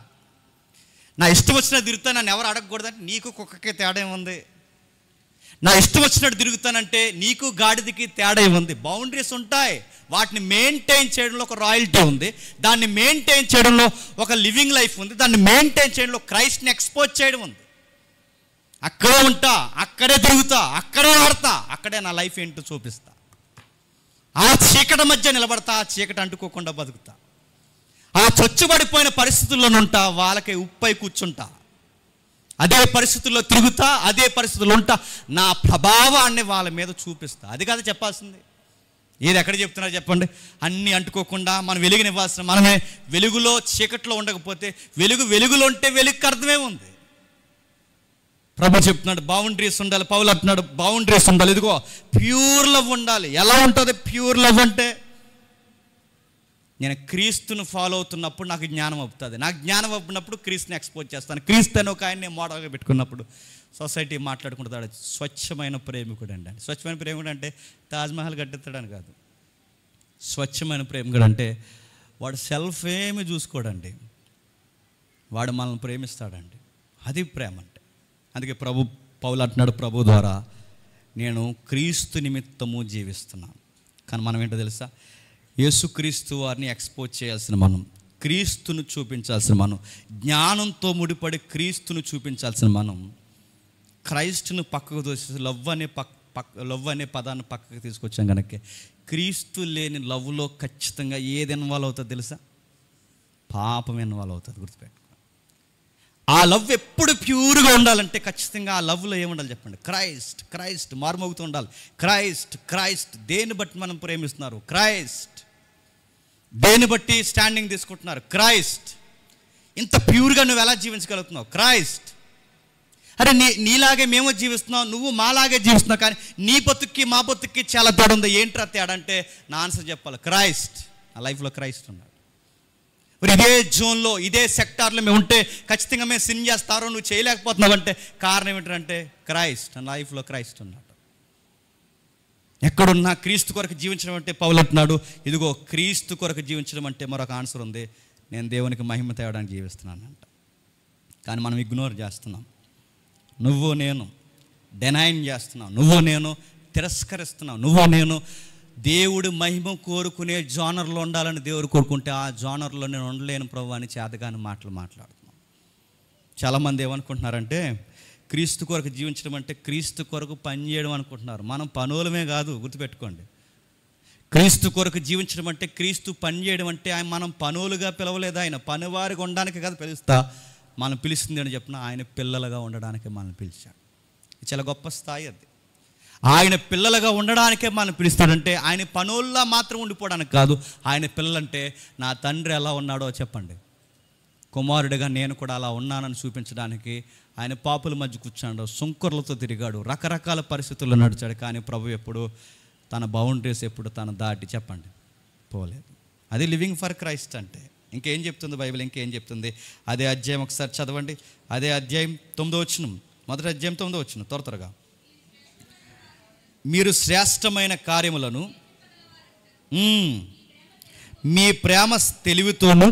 నా ఇష్టం వచ్చినట్టు తిరుగుతా, నన్ను ఎవరు అడగకూడదంటే నీకు కుక్కకి తేడా ఏముంది? నా ఇష్టం వచ్చినట్టు తిరుగుతానంటే నీకు గాడిదకి తేడా ఏముంది? బౌండరీస్ ఉంటాయి. వాటిని మెయింటైన్ చేయడంలో ఒక రాయల్టీ ఉంది, దాన్ని మెయింటైన్ చేయడంలో ఒక లివింగ్ లైఫ్ ఉంది, దాన్ని మెయింటైన్ చేయడంలో క్రైస్ట్ని ఎక్స్పోజ్ చేయడం ఉంది. అక్కడే ఉంటా, అక్కడే తిరుగుతా, అక్కడే ఆడతా, అక్కడే నా లైఫ్ ఏంటో చూపిస్తా. ఆ చీకటి మధ్య నిలబడతా, ఆ చీకటి అంటుకోకుండా బతుకుతా. ఆ చొచ్చుబడిపోయిన పరిస్థితుల్లో ఉంటా, వాళ్ళకి ఉప్పై కూర్చుంటా, అదే పరిస్థితుల్లో తిరుగుతా, అదే పరిస్థితుల్లో ఉంటా, నా ప్రభావాన్ని వాళ్ళ మీద చూపిస్తా. అది కాదు చెప్పాల్సింది. ఏది ఎక్కడ చెప్తున్నారు చెప్పండి? అన్నీ అంటుకోకుండా మనం వెలుగునివ్వాల్సిన మనమే వెలుగులో చీకట్లో ఉండకపోతే వెలుగులో ఉంటే వెలుగుకి అర్థమే ఉంది. ప్రభు చెప్తున్నాడు బౌండరీస్ ఉండాలి. పౌలు అంటున్నాడు బౌండరీస్ ఉండాలి. ఇదిగో ప్యూర్ లవ్ ఉండాలి. ఎలా ఉంటుంది ప్యూర్ లవ్ అంటే? నేను క్రీస్తును ఫాలో అవుతున్నప్పుడు నాకు జ్ఞానం అవుతుంది. నాకు జ్ఞానం అవ్వనప్పుడు క్రీస్తుని ఎక్స్పోజ్ చేస్తాను. క్రీస్తు అని ఒక ఆయన్ని మోడల్గా పెట్టుకున్నప్పుడు సొసైటీ మాట్లాడుకుంటాడు స్వచ్ఛమైన ప్రేమికుడు అండి. స్వచ్ఛమైన ప్రేమికుడు అంటే తాజ్మహల్ కట్టెత్తాడని కాదు. స్వచ్ఛమైన ప్రేమికుడు అంటే వాడు సెల్ఫ్ ఏమి చూసుకోడండి, వాడు మనల్ని ప్రేమిస్తాడండి. అది ప్రేమ అంటే. అందుకే పౌలు అంటున్నాడు ప్రభు ద్వారా నేను క్రీస్తు నిమిత్తము జీవిస్తున్నాను. కానీ మనం ఏంటో తెలుసా? యేసుక్రీస్తు వారిని ఎక్స్పోజ్ చేయాల్సిన మనం, క్రీస్తును చూపించాల్సిన మనం, జ్ఞానంతో ముడిపడి క్రీస్తును చూపించాల్సిన మనం క్రైస్ట్ను పక్కకు తోసి లవ్ అనే పదాన్ని పక్కకు తీసుకొచ్చాం కనుక క్రీస్తు లేని లవ్లో ఖచ్చితంగా ఏది ఇన్వాల్వ్ అవుతుంది తెలుసా? పాపం ఇన్వాల్వ్ అవుతుంది. గుర్తుపెట్టుకో. ఆ లవ్ ఎప్పుడు ప్యూర్గా ఉండాలంటే ఖచ్చితంగా ఆ లవ్లో ఏముండాలి చెప్పండి? క్రైస్ట్ మారుమోగుతూ ఉండాలి. క్రైస్ట్ దేన్ని బట్టి మనం ప్రేమిస్తున్నారు? క్రైస్ట్. దేన్ని బట్టి స్టాండింగ్ తీసుకుంటున్నారు? క్రైస్ట్. ఇంత ప్యూర్గా నువ్వు ఎలా జీవించగలుగుతున్నావు? క్రైస్ట్. అరే నీలాగే మేము జీవిస్తున్నావు, నువ్వు మాలాగే జీవిస్తున్నావు, కానీ నీ బతుక్కి మా బతుక్కి చాలా తేడా ఉంది. ఏంట్రా తేడా అంటే నా ఆన్సర్ చెప్పాలి, క్రైస్ట్. నా లైఫ్లో క్రైస్ట్ ఉన్నాడు. మరి ఇదే జోన్లో ఇదే సెక్టార్లో మేము ఉంటే ఖచ్చితంగా మేము సిన్ చేస్తారో నువ్వు చేయలేకపోతున్నావు అంటే కారణం ఏంటంటే క్రైస్ట్. నా లైఫ్లో క్రైస్ట్ ఉన్నాడు. ఎక్కడున్నా క్రీస్తు కొరకు జీవించడం అంటే పౌలు అంటున్నాడు ఇదిగో క్రీస్తు కొరకు జీవించడం అంటే మరొక ఆన్సర్ ఉంది, నేను దేవునికి మహిమ తేవడానికి జీవిస్తున్నాను అంట. కానీ మనం ఇగ్నోర్ చేస్తున్నాం. నువ్వు నేను డెనైన్ చేస్తున్నాం, నువ్వు నేను తిరస్కరిస్తున్నాం, నువ్వు నేను దేవుడు మహిమ కోరుకునే జోనర్లో ఉండాలని దేవుడు కోరుకుంటే ఆ జోనర్లో నేను ఉండలేను ప్రభు అని చేతగాని మాటలు మాట్లాడుతున్నాం. చాలామంది ఏమనుకుంటున్నారంటే క్రీస్తు కొరకు జీవించడం అంటే క్రీస్తు కొరకు పని చేయడం అనుకుంటున్నారు. మనం పనులమే కాదు, గుర్తుపెట్టుకోండి. క్రీస్తు కొరకు జీవించడం అంటే క్రీస్తు పని చేయడం అంటే మనం పనులుగా పిలవలేదు, ఆయన పనివారిగా ఉండడానికి కాదు పిలుస్తా. మనం పిలుస్తుంది అని చెప్పిన ఆయన పిల్లలుగా ఉండడానికి మనం పిలిచాడు. చాలా గొప్ప స్థాయి అది. ఆయన పిల్లలుగా ఉండడానికే మనం పిలుస్తాడంటే ఆయన పనుల్లో మాత్రం ఉండిపోవడానికి కాదు. ఆయన పిల్లలంటే నా తండ్రి ఎలా ఉన్నాడో చెప్పండి, కుమారుడిగా నేను కూడా అలా ఉన్నానని చూపించడానికి ఆయన పాపుల మధ్య కూర్చున్నాడు, సుంకర్లతో తిరిగాడు, రకరకాల పరిస్థితుల్లో నడిచాడు. కానీ ప్రభు ఎప్పుడు తన బౌండరీస్ ఎప్పుడు తను దాటి చెప్పండి పోలేదు. అది లివింగ్ ఫర్ క్రైస్ట్ అంటే. ఇంకేం చెప్తుంది బైబిల్, ఇంకేం చెప్తుంది? అదే అధ్యాయం ఒకసారి చదవండి. అదే అధ్యాయం 9వ వచనం, మొదటి అధ్యాయం 9వ వచనం త్వరగా. మీరు శ్రేష్టమైన కార్యములను మీ ప్రేమ తెలివితోనూ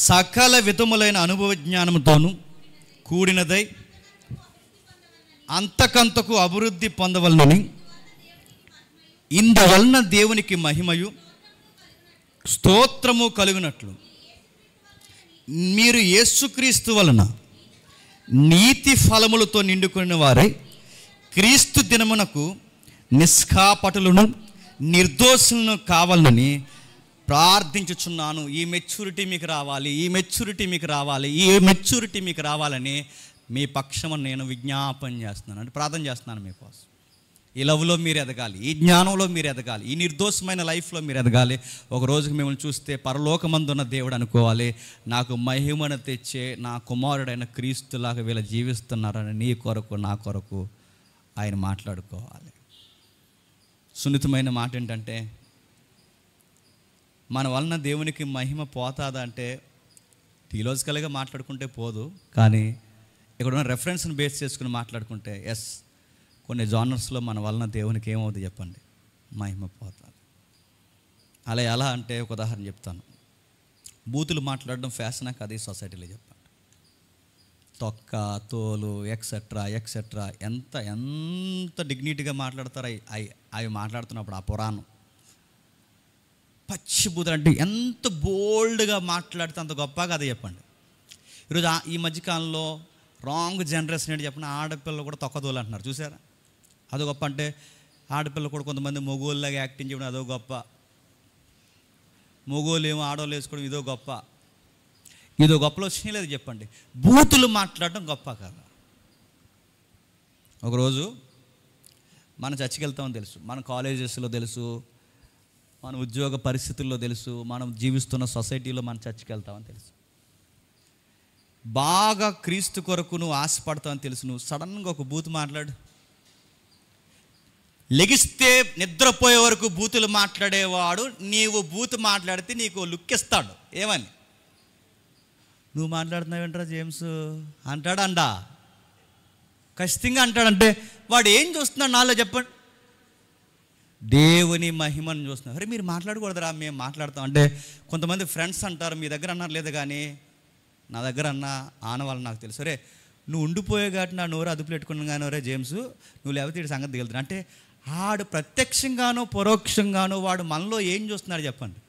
సకల విధములైన అనుభవ జ్ఞానముతోనూ కూడినదై అంతకంతకు అభివృద్ధి పొందవలనని ఇందువలన దేవునికి మహిమయు స్తోత్రము కలుగునట్లు మీరు యేసుక్రీస్తు వలన నీతి ఫలములతో నిండుకున్న వారై క్రీస్తు దినమునకు నిష్కాపటులను నిర్దోషులను కావాలని ప్రార్థించుచున్నాను. ఈ మెచ్యూరిటీ మీకు రావాలి, ఈ మెచ్యూరిటీ మీకు రావాలి, ఈ మెచ్యూరిటీ మీకు రావాలని మీ పక్షము నేను విజ్ఞాపన చేస్తున్నాను, అంటే ప్రార్థన చేస్తున్నాను మీకోసం. ఈ లవ్లో మీరు ఎదగాలి, ఈ జ్ఞానంలో మీరు ఎదగాలి, ఈ నిర్దోషమైన లైఫ్లో మీరు ఎదగాలి. ఒక రోజుకి మిమ్మల్ని చూస్తే పరలోకమందున్న దేవుడు అనుకోవాలి, నాకు మహిమను తెచ్చే నా కుమారుడైన క్రీస్తులాగా వీళ్ళు జీవిస్తున్నారని నీ కొరకు నా కొరకు ఆయన మాట్లాడుకోవాలి. సున్నితమైన మాట ఏంటంటే మన వలన దేవునికి మహిమ పోతాదా అంటే థియలాజికల్గా మాట్లాడుకుంటే పోదు, కానీ ఇక్కడ ఉన్న రెఫరెన్స్ని బేస్ చేసుకుని మాట్లాడుకుంటే ఎస్, కొన్ని జానర్స్లో మన వలన దేవునికి ఏమవుతుంది చెప్పండి, మహిమ పోతుంది. అలా ఎలా అంటే ఒక ఉదాహరణ చెప్తాను. బూతులు మాట్లాడడం ఫ్యాషనా కాదు ఈ సొసైటీలో చెప్పండి. తొక్క, తోలు, ఎక్సెట్రా ఎక్సెట్రా, ఎంత ఎంత డిగ్నిటీగా మాట్లాడతారు అవి మాట్లాడుతున్నప్పుడు. ఆ పురాణం పచ్చి బూతులు అంటే ఎంత బోల్డ్గా మాట్లాడితే అంత గొప్ప కదా చెప్పండి. ఈరోజు ఈ మధ్యకాలంలో రాంగ్ జనరేషన్ ఏంటి చెప్పండి, ఆడపిల్లలు కూడా తొక్కదోలు అంటున్నారు. చూసారా? అదో గొప్ప అంటే ఆడపిల్లలు కూడా కొంతమంది మొగోళ్ళలాగా యాక్టింగ్ చేయడం అదో గొప్ప, మొగోళ్ళు ఏమో ఆడవాళ్ళు వేసుకోవడం ఇదో గొప్ప. ఇదో గొప్పలో వచ్చిన లేదు చెప్పండి. బూతులు మాట్లాడడం గొప్ప కదా. ఒకరోజు మనం చర్చికి వెళ్తామని తెలుసు, మన కాలేజెస్లో తెలుసు, మన ఉద్యోగ పరిస్థితుల్లో తెలుసు, మనం జీవిస్తున్న సొసైటీలో మనం చర్చికి వెళ్తామని తెలుసు, బాగా క్రీస్తు కొరకు నువ్వు ఆశపడతావని తెలుసు. నువ్వు సడన్గా ఒక బూతు మాట్లాడు, లెగిస్తే నిద్రపోయే వరకు బూతులు మాట్లాడేవాడు నీవు బూతు మాట్లాడితే నీకు లుక్ ఇస్తాడు. ఏమని? నువ్వు మాట్లాడుతున్నావు ఏంట్రా జేమ్స్ అంటాడా? ఖచ్చితంగా అంటాడంటే వాడు ఏం చూస్తున్నాడు నాలో చెప్పండి? దేవుని మహిమను చూస్తున్నారు. అరే మీరు మాట్లాడకూడదురా, మేము మాట్లాడతాం అంటే కొంతమంది ఫ్రెండ్స్ అంటారు, మీ దగ్గర అన్నారు లేదు కానీ నా దగ్గర అన్న ఆనవాళ్ళు నాకు తెలుసు. అరే నువ్వు ఉండిపోయే కాబట్టి నా నోరు అదుపు పెట్టుకున్నాను కానీ ఒరే జేమ్స్ నువ్వు లేకపోతే వీడి సంగతి దిగులుతున్నా అంటే ఆడు ప్రత్యక్షంగానో పరోక్షంగానో వాడు మనలో ఏం చూస్తున్నాడు చెప్పండి.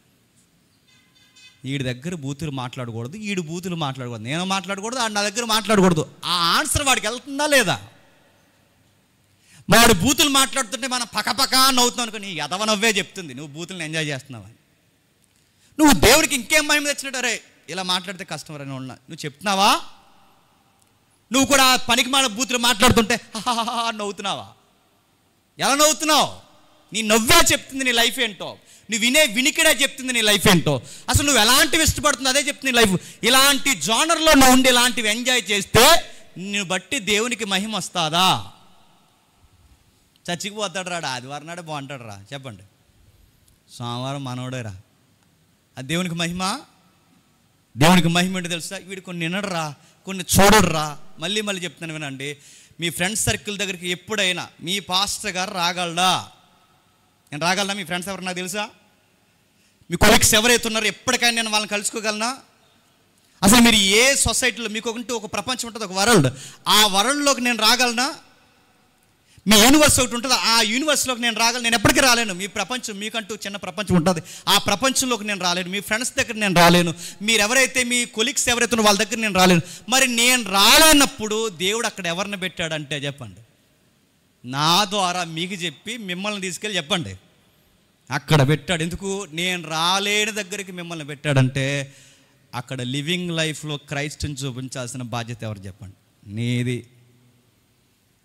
వీడి దగ్గర బూతులు మాట్లాడకూడదు, వీడు బూతులు మాట్లాడకూడదు, నేను మాట్లాడకూడదు, ఆడు నా దగ్గర మాట్లాడకూడదు. ఆ ఆన్సర్ వాడికి వెళ్తుందా లేదా? వాడు బూతులు మాట్లాడుతుంటే మనం పక్కపక్క నవ్వుతున్నావు అనుకో, నీ ఎదవ నవ్వే చెప్తుంది నువ్వు బూతులను ఎంజాయ్ చేస్తున్నావు అని. నువ్వు దేవుడికి ఇంకేం మహిమ తెచ్చినట్టు అరే ఇలా మాట్లాడితే కష్టం అని ఉన్నా నువ్వు చెప్తున్నావా? నువ్వు కూడా పనికి మాల బూతులు మాట్లాడుతుంటే నవ్వుతున్నావా? ఎలా నవ్వుతున్నావు? నీ నవ్వే చెప్తుంది నీ లైఫ్ ఏంటో, నువ్వు వినే వినికిడే చెప్తుంది నీ లైఫ్ ఏంటో, అసలు నువ్వు ఎలాంటివి ఇష్టపడుతుంది అదే చెప్తుంది నీ లైఫ్. ఇలాంటి జానర్లో నువ్వు ఉండి ఇలాంటివి ఎంజాయ్ చేస్తే నిన్ను బట్టి దేవునికి మహిమ వస్తుందా? చర్చికి పోతాడు రాడా, ఆదివారం నాడే బాగుంటాడు రా చెప్పండి, సోమవారం మనోడే రా, అది దేవునికి మహిమ? దేవునికి మహిమ ఏంటో తెలుసా? వీడు కొన్ని వినడరా, కొన్ని చూడడురా. మళ్ళీ చెప్తాను వినండి, మీ ఫ్రెండ్స్ సర్కిల్ దగ్గరికి ఎప్పుడైనా మీ పాస్టర్ గారు రాగలడా? నేను రాగలనా? మీ ఫ్రెండ్స్ ఎవరు నాకు తెలుసా? మీ కొలీగ్స్ ఎవరైతే ఉన్నారో ఎప్పటికైనా నేను వాళ్ళని కలుసుకోగలనా? అసలు మీరు ఏ సొసైటీలో మీకు ఒక ప్రపంచం ఉంటుంది, ఒక వరల్డ్, ఆ వరల్డ్లోకి నేను రాగలనా? మీ యూనివర్స్ ఒకటి ఉంటుంది, ఆ యూనివర్స్లోకి నేను రాగలను? నేను ఎప్పటికీ రాలేను. మీ ప్రపంచం మీకంటూ చిన్న ప్రపంచం ఉంటుంది, ఆ ప్రపంచంలోకి నేను రాలేను. మీ ఫ్రెండ్స్ దగ్గర నేను రాలేను, మీరు ఎవరైతే మీ కొలీగ్స్ ఎవరైతే వాళ్ళ దగ్గర నేను రాలేను. మరి నేను రాలేనప్పుడు దేవుడు అక్కడ ఎవరిని పెట్టాడంటే చెప్పండి, నా ద్వారా మీకు చెప్పి మిమ్మల్ని తీసుకెళ్ళి చెప్పండి అక్కడ పెట్టాడు. ఎందుకు? నేను రాలేని దగ్గరికి మిమ్మల్ని పెట్టాడంటే అక్కడ లివింగ్ లైఫ్లో క్రైస్ట్ని చూపించాల్సిన బాధ్యత ఎవరు చెప్పండి? నీది.